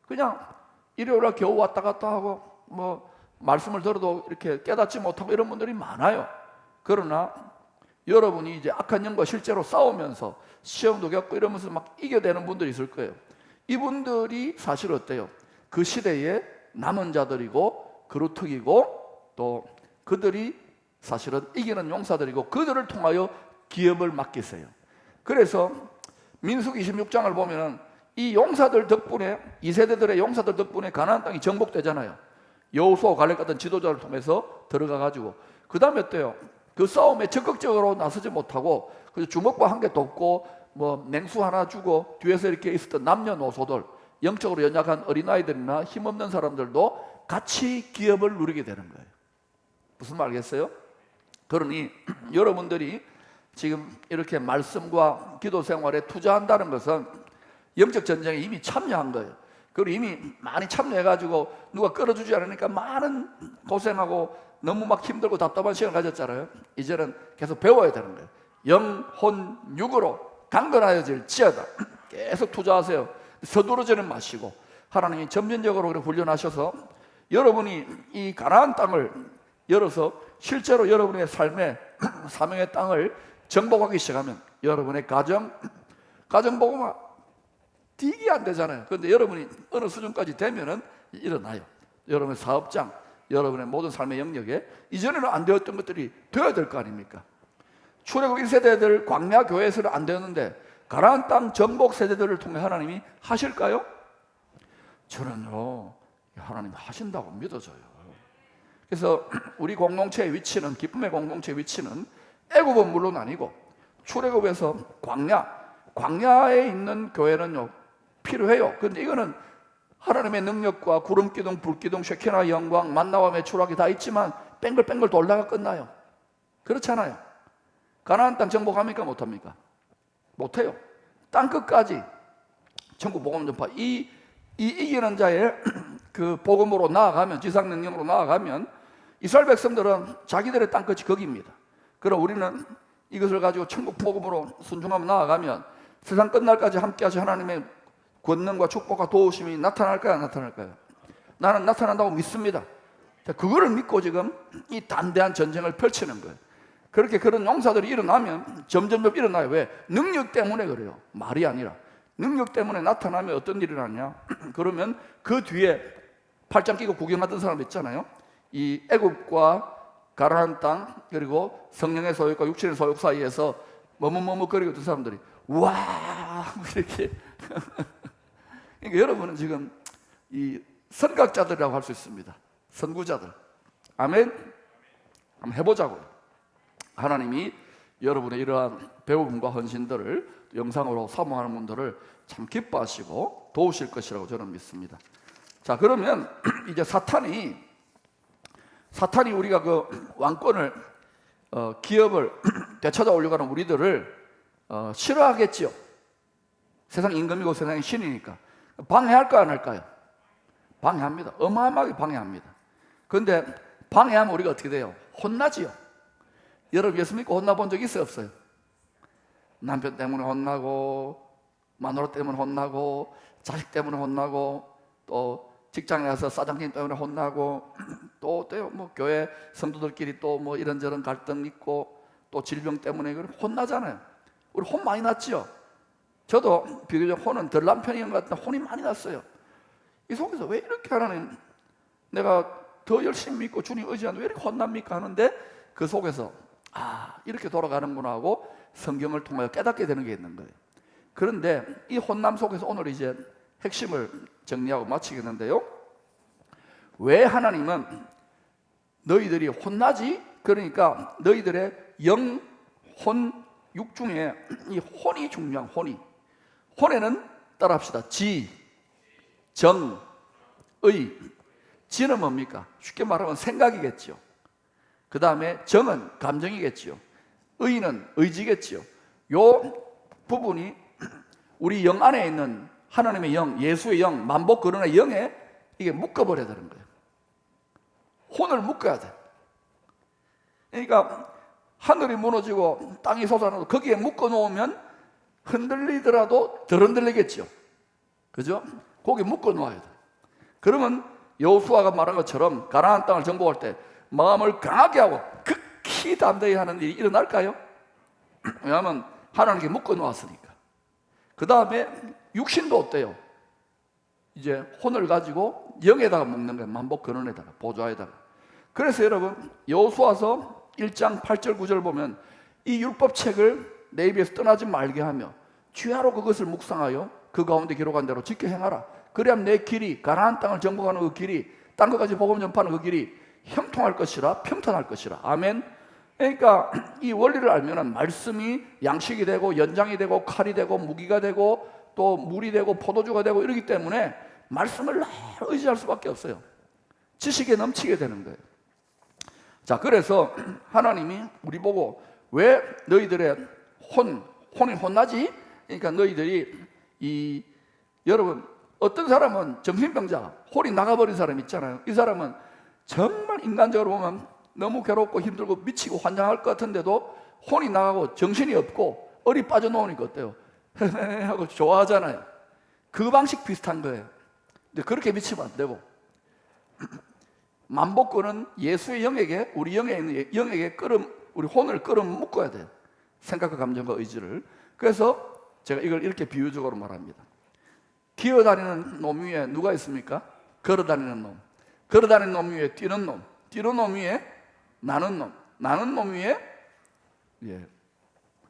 그냥 일요일날 겨우 왔다 갔다 하고 뭐 말씀을 들어도 이렇게 깨닫지 못하고 이런 분들이 많아요. 그러나 여러분이 이제 악한 영과 실제로 싸우면서 시험도 겪고 이러면서 막 이겨내는 분들이 있을 거예요. 이분들이 사실 어때요? 그 시대에 남은 자들이고 그루터기고 또 그들이 사실은 이기는 용사들이고 그들을 통하여 기업을 맡기세요. 그래서 민수기 26장을 보면은 이 용사들 덕분에, 이 세대들의 용사들 덕분에 가나안 땅이 정복되잖아요. 여호수아 갈렙 같은 지도자를 통해서 들어가가지고 그 다음에 어때요? 그 싸움에 적극적으로 나서지 못하고 그래서 주먹과 한 개 돕고 뭐 냉수 하나 주고 뒤에서 이렇게 있었던 남녀노소들, 영적으로 연약한 어린아이들이나 힘없는 사람들도 같이 기업을 누리게 되는 거예요. 무슨 말 알겠어요? 그러니 여러분들이 지금 이렇게 말씀과 기도 생활에 투자한다는 것은 영적 전쟁에 이미 참여한 거예요. 그리고 이미 많이 참여해가지고 누가 끌어주지 않으니까 많은 고생하고 너무 막 힘들고 답답한 시간을 가졌잖아요. 이제는 계속 배워야 되는 거예요. 영혼 육으로 강건하여질지어다. 계속 투자하세요. 서두르지는 마시고 하나님이 점진적으로 훈련하셔서 여러분이 이 가나안 땅을 열어서 실제로 여러분의 삶의 사명의 땅을 정복하기 시작하면 여러분의 가정복음화 되게 안 되잖아요. 그런데 여러분이 어느 수준까지 되면은 일어나요. 여러분의 사업장, 여러분의 모든 삶의 영역에 이전에는 안 되었던 것들이 되어야 될 거 아닙니까? 출애굽 1세대들 광야 교회에서는 안 되었는데 가나안 땅 정복 세대들을 통해 하나님이 하실까요? 저는요, 하나님이 하신다고 믿어져요. 그래서 우리 공동체의 위치는, 기쁨의 공동체의 위치는 애굽은 물론 아니고 출애굽에서 광야에 있는 교회는요 필요해요. 그런데 이거는 하나님의 능력과 구름기둥, 불기둥, 쉐키나 영광, 만나와 메추라기 다 있지만 뺑글뺑글 돌다가 끝나요. 그렇잖아요. 가나안 땅 정복합니까? 못합니까? 못해요. 땅 끝까지 전국 복음 전파, 이 이기는 자의 그 복음으로 나아가면, 지상 능력으로 나아가면 이스라엘 백성들은 자기들의 땅 끝이 거기입니다. 그럼 우리는 이것을 가지고 천국 복음으로 순종하며 나아가면 세상 끝날까지 함께하신 하나님의 권능과 축복과 도우심이 나타날까요? 안 나타날까요? 나는 나타난다고 믿습니다. 자, 그거를 믿고 지금 이 담대한 전쟁을 펼치는 거예요. 그렇게 그런 용사들이 일어나면 점점 일어나요. 왜? 능력 때문에 그래요. 말이 아니라. 능력 때문에 나타나면 어떤 일이 일어나냐? 그러면 그 뒤에 팔짱 끼고 구경하던 사람 있잖아요. 이 애굽과 가나안 땅, 그리고 성령의 소욕과 육신의 소욕 사이에서 머뭇머뭇거리고 있던 사람들이 와 이렇게 그러니까 여러분은 지금 이 선각자들이라고 할 수 있습니다. 선구자들. 아멘. 한번 해보자고요. 하나님이 여러분의 이러한 배움과 헌신들을 영상으로 사모하는 분들을 참 기뻐하시고 도우실 것이라고 저는 믿습니다. 자, 그러면 이제 사탄이 우리가 그 왕권을 기업을 되찾아오려고 하는 우리들을 싫어하겠지요. 세상 임금이고 세상의 신이니까 방해할까요, 안 할까요? 방해합니다. 어마어마하게 방해합니다. 그런데 방해하면 우리가 어떻게 돼요? 혼나지요. 여러분 예수 믿고 혼나본 적 있어요, 없어요? 남편 때문에 혼나고, 마누라 때문에 혼나고, 자식 때문에 혼나고, 또 직장에 가서 사장님 때문에 혼나고, 또 뭐 교회 성도들끼리 또 뭐 이런저런 갈등 있고, 또 질병 때문에 혼나잖아요. 우리 혼 많이 났죠? 저도 비교적 혼은 덜 난 편인 것 같은데 혼이 많이 났어요. 이 속에서 왜 이렇게 하나님, 내가 더 열심히 믿고 주님 의지하는데 왜 이렇게 혼납니까? 하는데 그 속에서 이렇게 돌아가는구나 하고 성경을 통하여 깨닫게 되는 게 있는 거예요. 그런데 이 혼남 속에서 오늘 이제 핵심을 정리하고 마치겠는데요. 왜 하나님은 너희들이 혼나지? 그러니까 너희들의 영, 혼, 육 중에 이 혼이 중요한 혼에는 따라합시다. 지, 정, 의. 지는 뭡니까? 쉽게 말하면 생각이겠죠. 그 다음에 정은 감정이겠지요. 의는 의지겠지요. 요 부분이 우리 영 안에 있는 하나님의 영, 예수의 영, 만복 거론의 영에 이게 묶어버려야 되는 거예요. 혼을 묶어야 돼. 그러니까 하늘이 무너지고 땅이 솟아나도 거기에 묶어놓으면 흔들리더라도 덜 흔들리겠죠. 그죠? 거기에 묶어놓아야 돼. 그러면 여호수아가 말한 것처럼 가나안 땅을 정복할 때 마음을 강하게 하고 극히 담대히 하는 일이 일어날까요? 왜냐하면 하나님께 묶어놓았으니까. 그 다음에 육신도 어때요? 이제 혼을 가지고 영에다가 묶는 거예요. 만복 근원에다가, 보좌에다가. 그래서 여러분 여호수아서 1장 8절 9절 보면 이 율법책을 내 입에서 떠나지 말게 하며 주야로 그것을 묵상하여 그 가운데 기록한 대로 지켜 행하라. 그래야 내 길이, 가나안 땅을 정복하는 그 길이, 땅 끝까지 복음 전파하는 그 길이 형통할 것이라, 평탄할 것이라. 아멘. 그러니까 이 원리를 알면은 말씀이 양식이 되고 연장이 되고 칼이 되고 무기가 되고 또 물이 되고 포도주가 되고 이러기 때문에 말씀을 의지할 수밖에 없어요. 지식에 넘치게 되는 거예요. 자, 그래서 하나님이 우리 보고 왜 너희들의 혼이 혼나지? 그러니까 너희들이 이 여러분, 어떤 사람은 정신병자, 혼이 나가버린 사람 있잖아요. 이 사람은 정말 인간적으로 보면 너무 괴롭고 힘들고 미치고 환장할 것 같은데도 혼이 나가고 정신이 없고 얼이 빠져나오니까 어때요? 하고 좋아하잖아요. 그 방식 비슷한 거예요. 근데 그렇게 미치면 안 되고, 만복권은 예수의 영에게, 우리 영에게 우리 혼을 끌어 묶어야 돼요. 생각과 감정과 의지를. 그래서 제가 이걸 이렇게 비유적으로 말합니다. 기어다니는 놈 위에 누가 있습니까? 걸어다니는 놈. 걸어다니는 놈 위에 뛰는 놈. 뛰는 놈 위에 나는 놈. 나는 놈 위에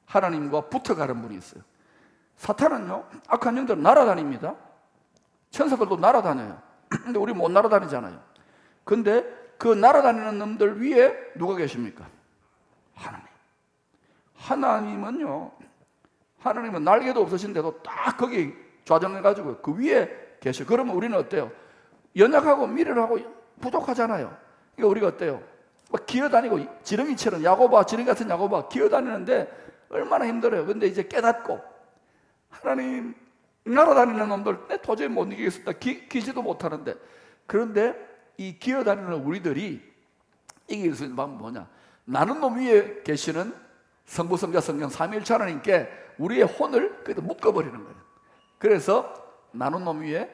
하나님과 붙어가는 분이 있어요. 사탄은요, 악한 영들은 날아다닙니다. 천사들도 날아다녀요. 근데 우리 못 날아다니잖아요. 근데 그 날아다니는 놈들 위에 누가 계십니까? 하나님. 하나님은 날개도 없으신데도 딱 거기 좌정해가지고 그 위에 계셔. 그러면 우리는 어때요? 연약하고 미련하고 부족하잖아요. 그러니까 우리가 어때요? 막 기어다니고 지렁이처럼 지렁이 같은 야고바 기어다니는데 얼마나 힘들어요. 근데 이제 깨닫고, 하나님, 날아다니는 놈들 내 도저히 못 이기겠습니다. 기지도 못하는데. 그런데 이 기어다니는 우리들이 이길 수 있는 방법은 뭐냐? 나는 놈 위에 계시는 성부, 성자, 성령 삼위일체 하나님께 우리의 혼을 그래도 묶어버리는 거예요. 그래서 나는 놈 위에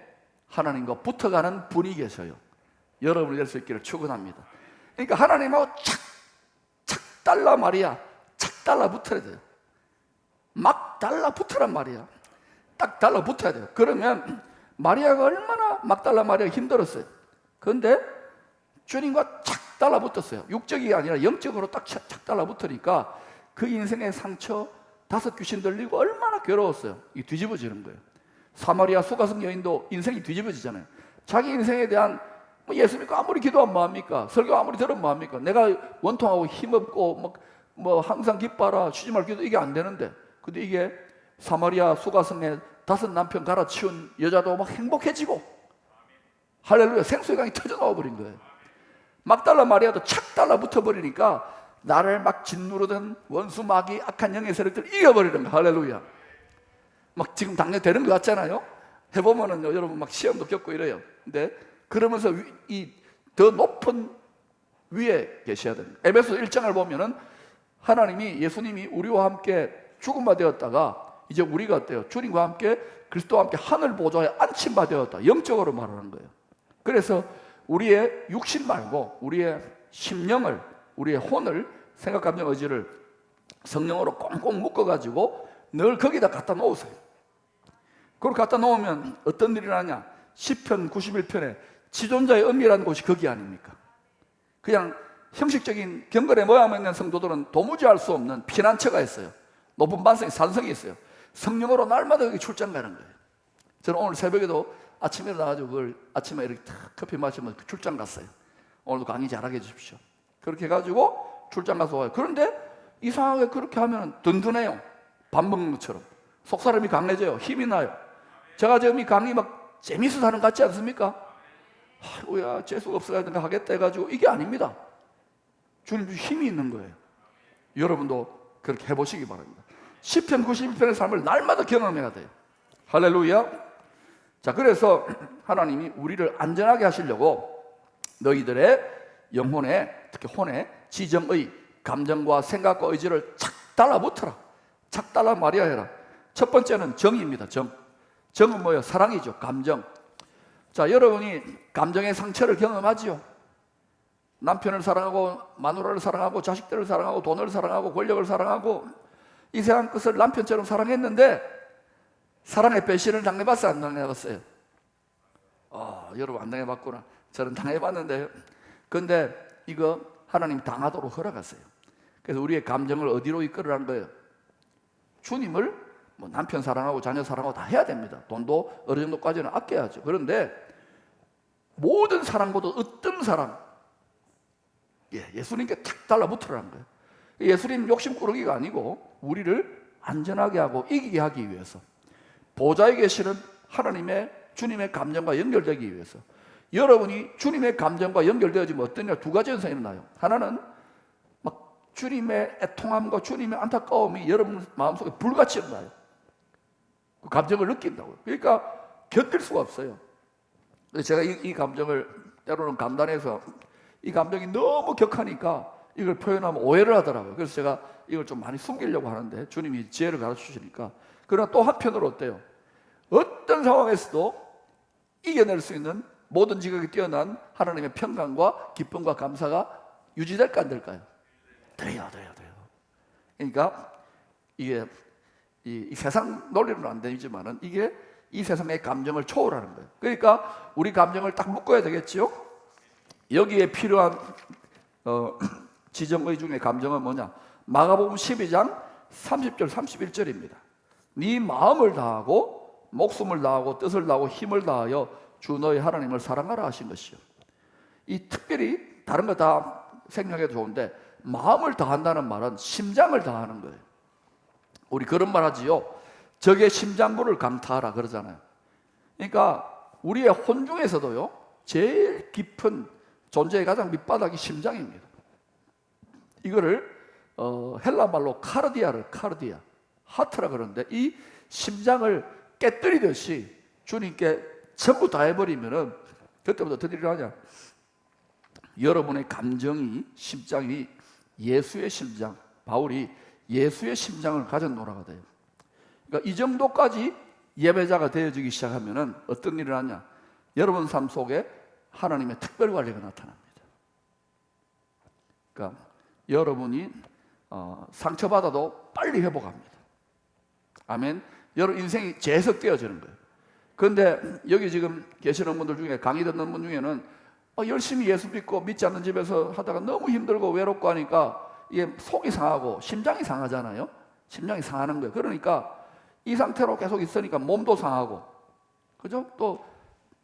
하나님과 붙어가는 분이 계셔요. 여러분이 될 수 있기를 축원합니다. 그러니까 하나님하고 착 달라 말이야. 착 달라붙어야 돼요. 막 달라붙으란 말이야. 딱 달라붙어야 돼요. 그러면 마리아가 얼마나 막 달라 마리아가 힘들었어요. 그런데 주님과 착 달라붙었어요. 육적이 아니라 영적으로 딱 착 달라붙으니까 그 인생의 상처, 5 귀신 들리고 얼마나 괴로웠어요. 이 뒤집어지는 거예요. 사마리아 수가성 여인도 인생이 뒤집어지잖아요. 자기 인생에 대한 예수 믿고 아무리 기도하면 뭐합니까? 설교 아무리 들으면 뭐합니까? 내가 원통하고 힘없고 뭐 항상 기뻐하라, 쉬지 말 기도, 이게 안 되는데, 근데 이게 사마리아 수가성에 5 남편 갈아치운 여자도 막 행복해지고, 할렐루야, 생수의 강이 터져 나와버린 거예요. 막 달라 마리아도 착 달라붙어 버리니까 나를 막 짓누르던 원수 마귀 악한 영의 세력들 이겨버리는 거야. 할렐루야. 막 지금 당장 되는 것 같잖아요. 해보면은 여러분 막 시험도 겪고 이래요. 근데 그러면서 이 더 높은 위에 계셔야 됩니다. 에베소 1장을 보면은 하나님이, 예수님이 우리와 함께 죽음바 되었다가 이제 우리가 어때요? 주님과 함께, 그리스도와 함께 하늘 보좌에 안침바 되었다. 영적으로 말하는 거예요. 그래서 우리의 육신 말고 우리의 심령을, 우리의 혼을, 생각, 감정, 의지를 성령으로 꽁꽁 묶어가지고 늘 거기다 갖다 놓으세요. 그걸 갖다 놓으면 어떤 일이 나냐? 시편 91편에 지존자의 은밀한 곳이 거기 아닙니까? 그냥 형식적인 경건의 모양만 있는 성도들은 도무지 알 수 없는 피난처가 있어요. 높은 반성이, 산성이 있어요. 성령으로 날마다 여기 출장 가는 거예요. 저는 오늘 새벽에도 아침에 일어나가지고 그걸 아침에 이렇게 커피 마시면 출장 갔어요. 오늘도 강의 잘하게 해주십시오. 그렇게 해가지고 출장 가서 와요. 그런데 이상하게 그렇게 하면 든든해요. 밥 먹는 것처럼. 속사람이 강해져요. 힘이 나요. 제가 지금 이 강의 막 재미있어서 하는 것 같지 않습니까? 아이고야, 재수가 없어야 된다 하겠다 해가지고, 이게 아닙니다. 주님도 힘이 있는 거예요. 여러분도 그렇게 해보시기 바랍니다. 시편 91편의 삶을 날마다 경험해야 돼요. 할렐루야. 자, 그래서 하나님이 우리를 안전하게 하시려고 너희들의 영혼에, 특히 혼에 지정의 감정과 생각과 의지를 착 달라붙어라. 착 달라 말이야 해라. 첫 번째는 정입니다. 정은 뭐예요? 사랑이죠. 감정. 자, 여러분이 감정의 상처를 경험하지요. 남편을 사랑하고, 마누라를 사랑하고, 자식들을 사랑하고, 돈을 사랑하고, 권력을 사랑하고, 이 세상 것을 남편처럼 사랑했는데 사랑의 배신을 당해봤어요? 안 당해봤어요? 여러분 안 당해봤구나. 저는 당해봤는데요. 그런데 이거 하나님 당하도록 허락하세요. 그래서 우리의 감정을 어디로 이끌으라는 거예요? 주님을 남편 사랑하고 자녀 사랑하고 다 해야 됩니다. 돈도 어느 정도까지는 아껴야죠. 그런데 모든 사랑보다 어떤 사랑, 예수님께 탁 달라붙으라는 거예요. 예수님 욕심꾸러기가 아니고 우리를 안전하게 하고 이기게 하기 위해서, 보좌에 계시는 하나님의, 주님의 감정과 연결되기 위해서. 여러분이 주님의 감정과 연결되어지면 어떤 일, 2가지 현상이 일어나요. 하나는 막 주님의 애통함과 주님의 안타까움이 여러분 마음속에 불같이 일어나요. 그 감정을 느낀다고요. 그러니까 견딜 수가 없어요. 그래서 제가 이 감정을 때로는 감단해서 이 감정이 너무 격하니까 이걸 표현하면 오해를 하더라고요. 그래서 제가 이걸 좀 많이 숨기려고 하는데 주님이 지혜를 가르쳐주시니까. 그러나 또 한편으로 어때요? 어떤 상황에서도 이겨낼 수 있는 모든 지각이 뛰어난 하나님의 평강과 기쁨과 감사가 유지될까 안 될까요? 돼요. 그러니까 이게 이 세상 논리로는 안 되지만은 이게 이 세상의 감정을 초월하는 거예요. 그러니까 우리 감정을 딱 묶어야 되겠지요. 여기에 필요한 지정의 중에 감정은 뭐냐? 마가복음 12장 30절 31절입니다. 네 마음을 다하고 목숨을 다하고 뜻을 다하고 힘을 다하여 주 너의 하나님을 사랑하라 하신 것이요. 이 특별히 다른 거 다 생각해도 좋은데 마음을 다한다는 말은 심장을 다하는 거예요. 우리 그런 말 하지요. 적의 심장부를 강타하라 그러잖아요. 그러니까 우리의 혼 중에서도요, 제일 깊은 존재의 가장 밑바닥이 심장입니다. 이거를 헬라 말로 카르디아, 하트라 그러는데 이 심장을 깨뜨리듯이 주님께 전부 다 해버리면은 그때부터 어떤 일이 하냐? 여러분의 감정이, 심장이 예수의 심장, 바울이 예수의 심장을 가진 노라가 돼요. 그러니까 이 정도까지 예배자가 되어지기 시작하면은 어떤 일을 하냐? 여러분 삶 속에 하나님의 특별 관리가 나타납니다. 그러니까 여러분이 상처받아도 빨리 회복합니다. 아멘. 여러분 인생이 재해석되어지는 거예요. 그런데 여기 지금 계시는 분들 중에, 강의 듣는 분 중에는 열심히 예수 믿고 믿지 않는 집에서 하다가 너무 힘들고 외롭고 하니까 이게 속이 상하고 심장이 상하잖아요. 심장이 상하는 거예요. 그러니까 이 상태로 계속 있으니까 몸도 상하고, 그죠? 또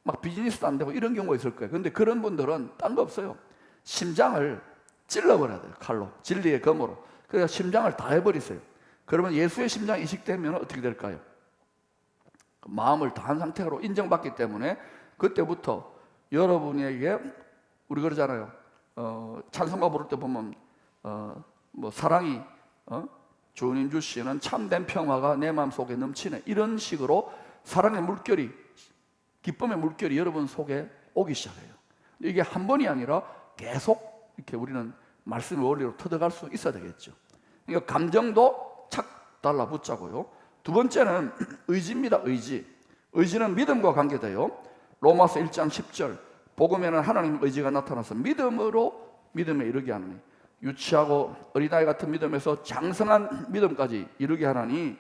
막 비즈니스도 안 되고 이런 경우가 있을 거예요. 그런데 그런 분들은 딴 거 없어요. 심장을 찔러버려야 돼요. 칼로, 진리의 검으로. 그래서 심장을 다 해버리세요. 그러면 예수의 심장이 이식되면 어떻게 될까요? 마음을 다한 상태로 인정받기 때문에 그때부터 여러분에게, 우리 그러잖아요. 찬송가 부를 때 보면 뭐 사랑이 주님 주시는 참된 평화가 내 마음속에 넘치네, 이런 식으로 사랑의 물결이, 기쁨의 물결이 여러분 속에 오기 시작해요. 이게 한 번이 아니라 계속 이렇게 우리는 말씀의 원리로 터득할 수 있어야 되겠죠. 그러니까 감정도 착 달라붙자고요. 두 번째는 의지입니다. 의지는 믿음과 관계돼요. 로마서 1장 10절, 복음에는 하나님의 의지가 나타나서 믿음으로 믿음에 이르게 하느니, 유치하고 어린아이 같은 믿음에서 장성한 믿음까지 이르게 하나니,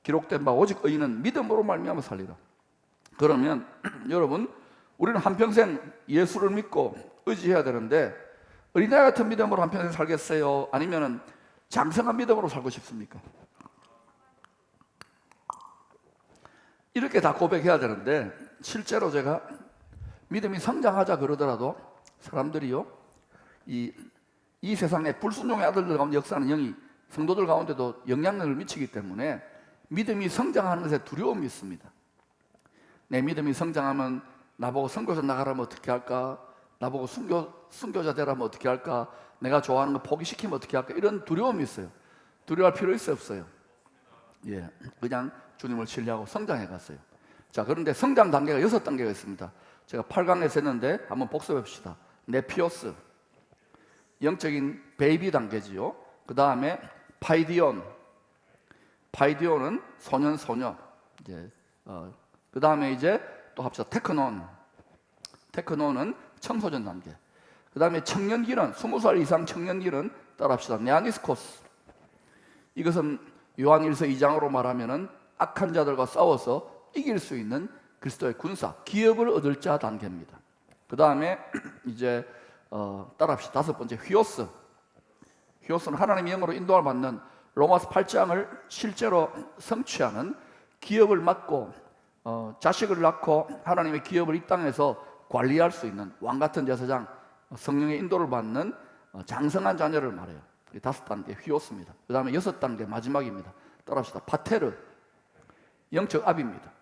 기록된 바 오직 의인은 믿음으로 말미암아 살리라. 그러면 여러분, 우리는 한평생 예수를 믿고 의지해야 되는데 어린아이 같은 믿음으로 한평생 살겠어요? 아니면 장성한 믿음으로 살고 싶습니까? 이렇게 다 고백해야 되는데, 실제로 제가 믿음이 성장하자 그러더라도 사람들이요, 이 세상에 불순종의 아들들 가운데 역사하는 영이 성도들 가운데도 영향력을 미치기 때문에 믿음이 성장하는 것에 두려움이 있습니다. 내 믿음이 성장하면 나보고 선교사 나가라면 어떻게 할까? 나보고 순교자 되라면 어떻게 할까? 내가 좋아하는 거 포기시키면 어떻게 할까? 이런 두려움이 있어요. 두려워할 필요 있어요, 없어요? 예, 그냥 주님을 신뢰하고 성장해 갔어요. 자, 그런데 성장 단계가 6단계가 있습니다. 제가 8강에서 했는데 한번 복습해 봅시다. 네피오스, 영적인 베이비 단계지요. 그 다음에 파이디온, 파이디온은 소년. 이제 그 다음에 이제 또 합시다. 테크논은 청소년 단계. 그 다음에 청년기는 20살 이상 청년기는 따라합시다. 네아니스코스. 이것은 요한일서 2장으로 말하면은 악한 자들과 싸워서 이길 수 있는 그리스도의 군사, 기업을 얻을 자 단계입니다. 그 다음에 이제 따라합시다. 5번째 휘오스. 휘오스는 하나님의 영으로 인도를 받는, 로마서 8장을 실제로 성취하는, 기업을 맡고 자식을 낳고 하나님의 기업을 이 땅에서 관리할 수 있는 왕같은 제사장, 성령의 인도를 받는 장성한 자녀를 말해요. 5단계 휘오스입니다. 그 다음에 6단계 마지막입니다. 따라합시다. 파테르, 영적 아비입니다.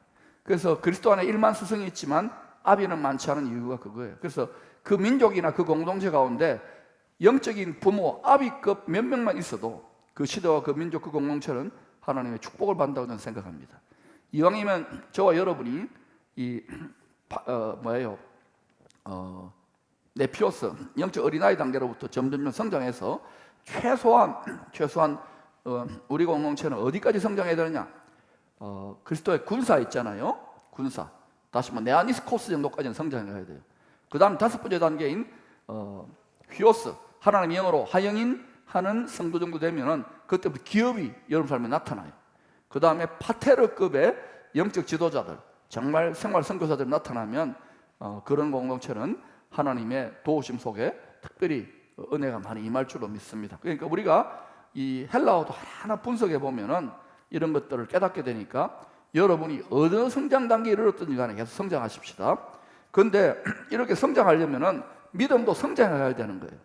그래서 그리스도 안에 1만 스승이 있지만 아비는 많지 않은 이유가 그거예요. 그래서 그 민족이나 그 공동체 가운데 영적인 부모, 아비급 몇 명만 있어도 그 시대와 그 민족, 그 공동체는 하나님의 축복을 받는다고 저는 생각합니다. 이왕이면 저와 여러분이 네피오스 영적 어린아이 단계로부터 점점 성장해서 최소한 우리 공동체는 어디까지 성장해야 되느냐? 그리스도의 군사 있잖아요. 군사. 다시 네아니스코스 정도까지는 성장해야 돼요. 그 다음 5번째 단계인 휘오스, 하나님의 영으로 하영인 하는 성도 정도 되면은 그때부터 기업이 여러분 삶에 나타나요. 그 다음에 파테르급의 영적 지도자들, 정말 생활 선교사들이 나타나면 그런 공동체는 하나님의 도우심 속에 특별히 은혜가 많이 임할 줄로 믿습니다. 그러니까 우리가 이 헬라어도 하나 분석해 보면은 이런 것들을 깨닫게 되니까 여러분이 어느 성장 단계에 이르렀든지 간에 계속 성장하십시다. 그런데 이렇게 성장하려면은 믿음도 성장해야 되는 거예요.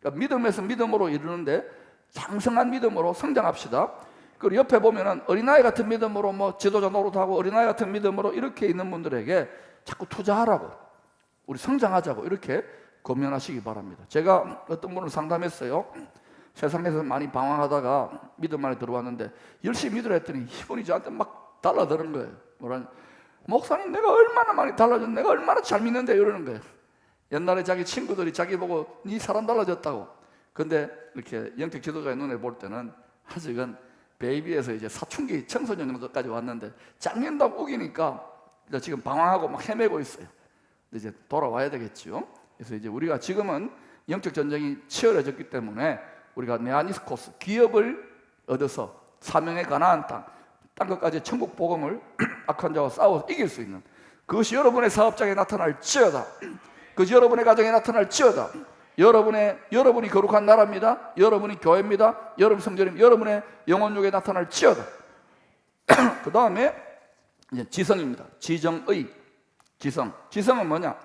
그러니까 믿음에서 믿음으로 이르는데 장성한 믿음으로 성장합시다. 그리고 옆에 보면은 어린아이 같은 믿음으로 지도자 노릇하고 어린아이 같은 믿음으로 이렇게 있는 분들에게 자꾸 투자하라고, 우리 성장하자고 이렇게 권면하시기 바랍니다. 제가 어떤 분을 상담했어요. 세상에서 많이 방황하다가 믿음 안에 들어왔는데 열심히 믿으라 했더니 이분이 저한테 막 달라드는 거예요. 뭐라냐, 목사님 내가 얼마나 많이 달라졌는데, 내가 얼마나 잘 믿는데 이러는 거예요. 옛날에 자기 친구들이 자기 보고 네 사람 달라졌다고. 근데 이렇게 영적 지도자의 눈에 볼 때는 아직은 베이비에서 이제 사춘기 청소년 정도까지 왔는데 짝 믿는다고 우기니까 지금 방황하고 막 헤매고 있어요. 이제 돌아와야 되겠죠. 그래서 이제 우리가 지금은 영적 전쟁이 치열해졌기 때문에 우리가 네아니스코스, 기업을 얻어서 사명에 가나안 땅 끝까지 천국 복음을 악한 자와 싸워서 이길 수 있는, 그것이 여러분의 사업장에 나타날지어다. 그것이 여러분의 가정에 나타날지어다. 여러분이 거룩한 나라입니다. 여러분이 교회입니다. 여러분 성전입니다. 여러분의 영혼육에 나타날지어다. 그 다음에 이제 지성입니다. 지정의. 지성은 뭐냐?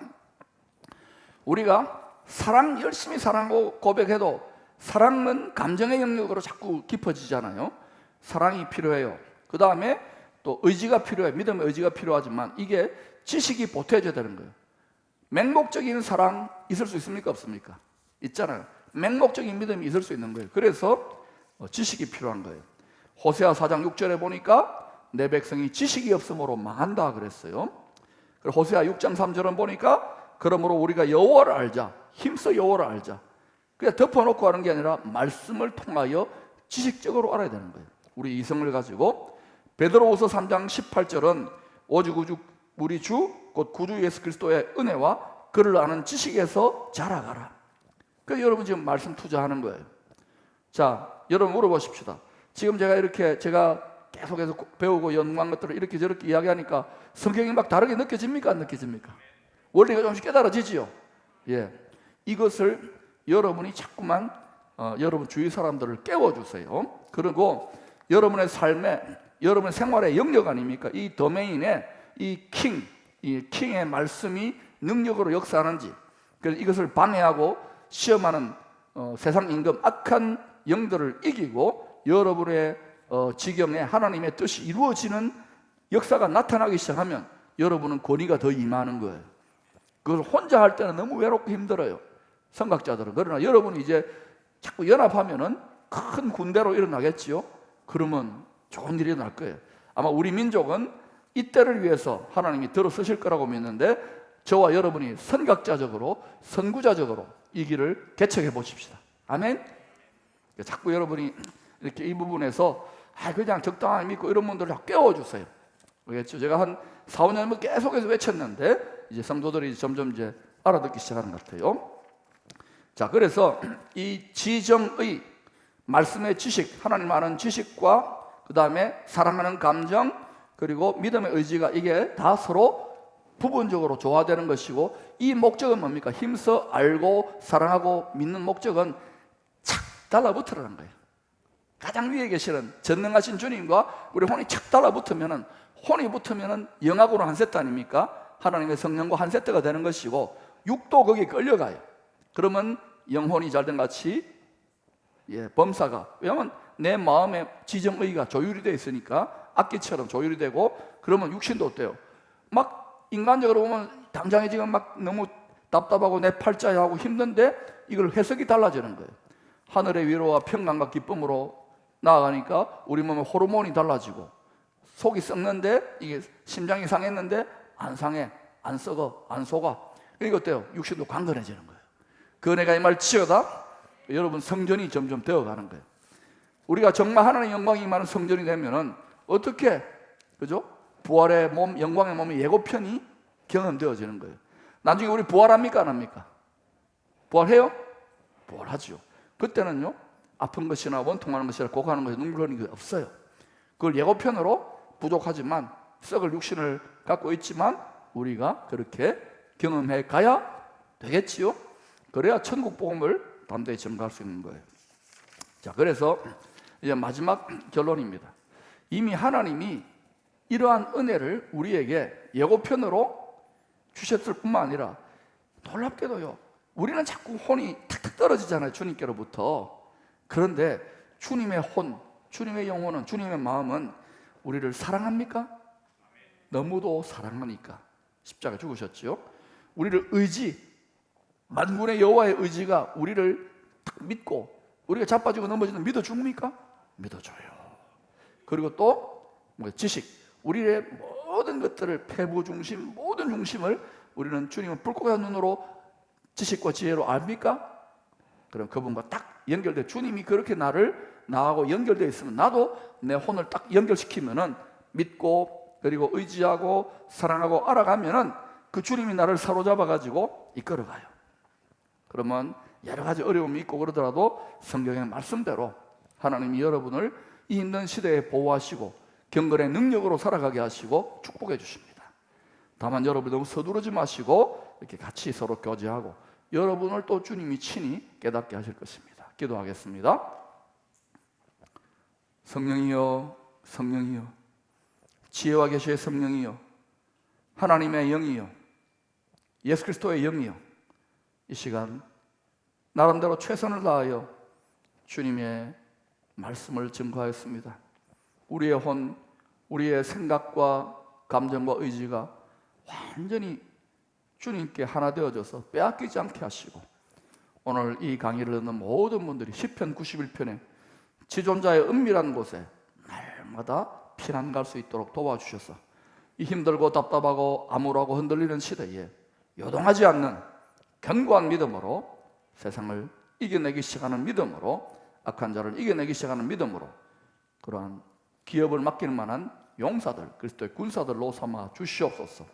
우리가 열심히 사랑하고 고백해도 사랑은 감정의 영역으로 자꾸 깊어지잖아요. 사랑이 필요해요. 그 다음에 또 의지가 필요해요. 믿음의 의지가 필요하지만 이게 지식이 보태져야 되는 거예요. 맹목적인 사랑 있을 수 있습니까? 없습니까? 있잖아요. 맹목적인 믿음이 있을 수 있는 거예요. 그래서 지식이 필요한 거예요. 호세아 4장 6절에 보니까 내 백성이 지식이 없으므로 망한다 그랬어요. 그리고 호세아 6장 3절은 보니까 그러므로 우리가 여호와를 알자, 힘써 여호와를 알자. 그냥 덮어놓고 하는 게 아니라 말씀을 통하여 지식적으로 알아야 되는 거예요. 우리 이성을 가지고. 베드로후서 3장 18절은 오직 우리 주 곧 구주 예수 그리스도의 은혜와 그를 아는 지식에서 자라가라. 그래서 여러분 지금 말씀 투자하는 거예요. 자, 여러분 물어보십시다. 지금 제가 계속해서 배우고 연구한 것들을 이렇게 저렇게 이야기하니까 성경이 막 다르게 느껴집니까? 안 느껴집니까? 원리가 조금씩 깨달아지지요. 예, 이것을 여러분이 자꾸만 여러분 주위 사람들을 깨워주세요. 그리고 여러분의 삶에, 여러분의 생활의 영역 아닙니까? 이 도메인에 이 킹의 말씀이 능력으로 역사하는지, 그래서 이것을 방해하고 시험하는 세상 임금 악한 영들을 이기고 여러분의 지경에 하나님의 뜻이 이루어지는 역사가 나타나기 시작하면 여러분은 권위가 더 임하는 거예요. 그걸 혼자 할 때는 너무 외롭고 힘들어요, 선각자들은. 그러나 여러분이 이제 자꾸 연합하면은 큰 군대로 일어나겠지요. 그러면 좋은 일이 날 거예요. 아마 우리 민족은 이때를 위해서 하나님이 들어 쓰실 거라고 믿는데, 저와 여러분이 선각자적으로, 선구자적으로 이 길을 개척해 보십시다. 아멘. 자꾸 여러분이 이렇게 이 부분에서 그냥 적당하게 믿고 이런 분들을 깨워주세요. 알겠죠? 제가 한 4, 5년 계속해서 외쳤는데 이제 성도들이 점점 이제 알아듣기 시작하는 것 같아요. 자, 그래서 이 지정의, 말씀의 지식, 하나님 아는 지식과 그 다음에 사랑하는 감정, 그리고 믿음의 의지가, 이게 다 서로 부분적으로 조화되는 것이고, 이 목적은 뭡니까? 힘써 알고 사랑하고 믿는 목적은 착 달라붙으라는 거예요. 가장 위에 계시는 전능하신 주님과 우리 혼이 착 달라붙으면은, 혼이 붙으면은 영하고는 한 세트 아닙니까? 하나님의 성령과 한 세트가 되는 것이고, 육도 거기에 끌려가요. 그러면 영혼이 잘된 같이 범사가, 왜냐하면 내 마음의 지정의가 조율이 되어 있으니까 악기처럼 조율이 되고, 그러면 육신도 어때요? 막 인간적으로 보면 당장에 지금 막 너무 답답하고 내 팔자야 하고 힘든데 이걸 해석이 달라지는 거예요. 하늘의 위로와 평강과 기쁨으로 나아가니까 우리 몸의 호르몬이 달라지고 속이 썩는데, 이게 심장이 상했는데 안 상해, 안 썩어, 안 속아. 이거 어때요? 육신도 강건해지는 거예요. 그 은혜가 이 말 치여다 여러분 성전이 점점 되어가는 거예요. 우리가 정말 하나님의 영광이 임하는 성전이 되면은 어떻게, 그죠? 부활의 몸, 영광의 몸의 예고편이 경험되어지는 거예요. 나중에 우리 부활합니까? 안 합니까? 부활해요? 부활하죠. 그때는요, 아픈 것이나 원통하는 것이나 고가는 것이 눈물 흘리는 게 없어요. 그걸 예고편으로 부족하지만, 썩을 육신을 갖고 있지만 우리가 그렇게 경험해 가야 되겠지요. 그래야 천국 복음을 담대히 전가할 수 있는 거예요. 자, 그래서 이제 마지막 결론입니다. 이미 하나님이 이러한 은혜를 우리에게 예고편으로 주셨을 뿐만 아니라, 놀랍게도요, 우리는 자꾸 혼이 탁탁 떨어지잖아요, 주님께로부터. 그런데 주님의 혼, 주님의 영혼은, 주님의 마음은 우리를 사랑합니까? 너무도 사랑하니까 십자가에 죽으셨지요. 우리를 만군의 여호와의 의지가 우리를 딱 믿고, 우리가 자빠지고 넘어지는 믿어 줍니까? 믿어줘요. 그리고 또 지식, 우리의 모든 것들을, 폐부 중심, 모든 중심을 우리는 주님은 불꽃같은 눈으로 지식과 지혜로 압니까? 그럼 그분과 딱 연결돼, 주님이 그렇게 나하고 연결되어 있으면, 나도 내 혼을 딱 연결시키면은, 믿고 그리고 의지하고 사랑하고 알아가면은 그 주님이 나를 사로잡아 가지고 이끌어가요. 그러면 여러 가지 어려움이 있고 그러더라도 성경의 말씀대로 하나님이 여러분을 이 힘든 시대에 보호하시고 경건의 능력으로 살아가게 하시고 축복해 주십니다. 다만 여러분 너무 서두르지 마시고 이렇게 같이 서로 교제하고 여러분을 또 주님이 친히 깨닫게 하실 것입니다. 기도하겠습니다. 성령이여, 성령이여, 지혜와 계시의 성령이여, 하나님의 영이여, 예수 그리스도의 영이여, 이 시간 나름대로 최선을 다하여 주님의 말씀을 증거하였습니다. 우리의 혼, 우리의 생각과 감정과 의지가 완전히 주님께 하나 되어져서 빼앗기지 않게 하시고, 오늘 이 강의를 듣는 모든 분들이 시편 91편에 지존자의 은밀한 곳에 날마다 피난 갈 수 있도록 도와주셔서 이 힘들고 답답하고 암울하고 흔들리는 시대에 요동하지 않는 견고한 믿음으로, 세상을 이겨내기 시작하는 믿음으로, 악한 자를 이겨내기 시작하는 믿음으로, 그러한 기업을 맡길 만한 용사들, 그리스도의 군사들로 삼아 주시옵소서.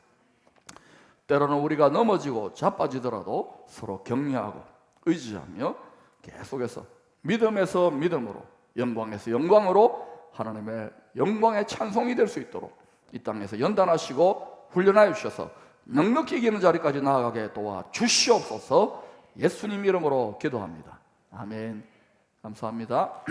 때로는 우리가 넘어지고 자빠지더라도 서로 격려하고 의지하며 계속해서 믿음에서 믿음으로, 영광에서 영광으로 하나님의 영광의 찬송이 될 수 있도록 이 땅에서 연단하시고 훈련하여 주셔서 넉넉히 이기는 자리까지 나아가게 도와주시옵소서. 예수님 이름으로 기도합니다. 아멘. 감사합니다.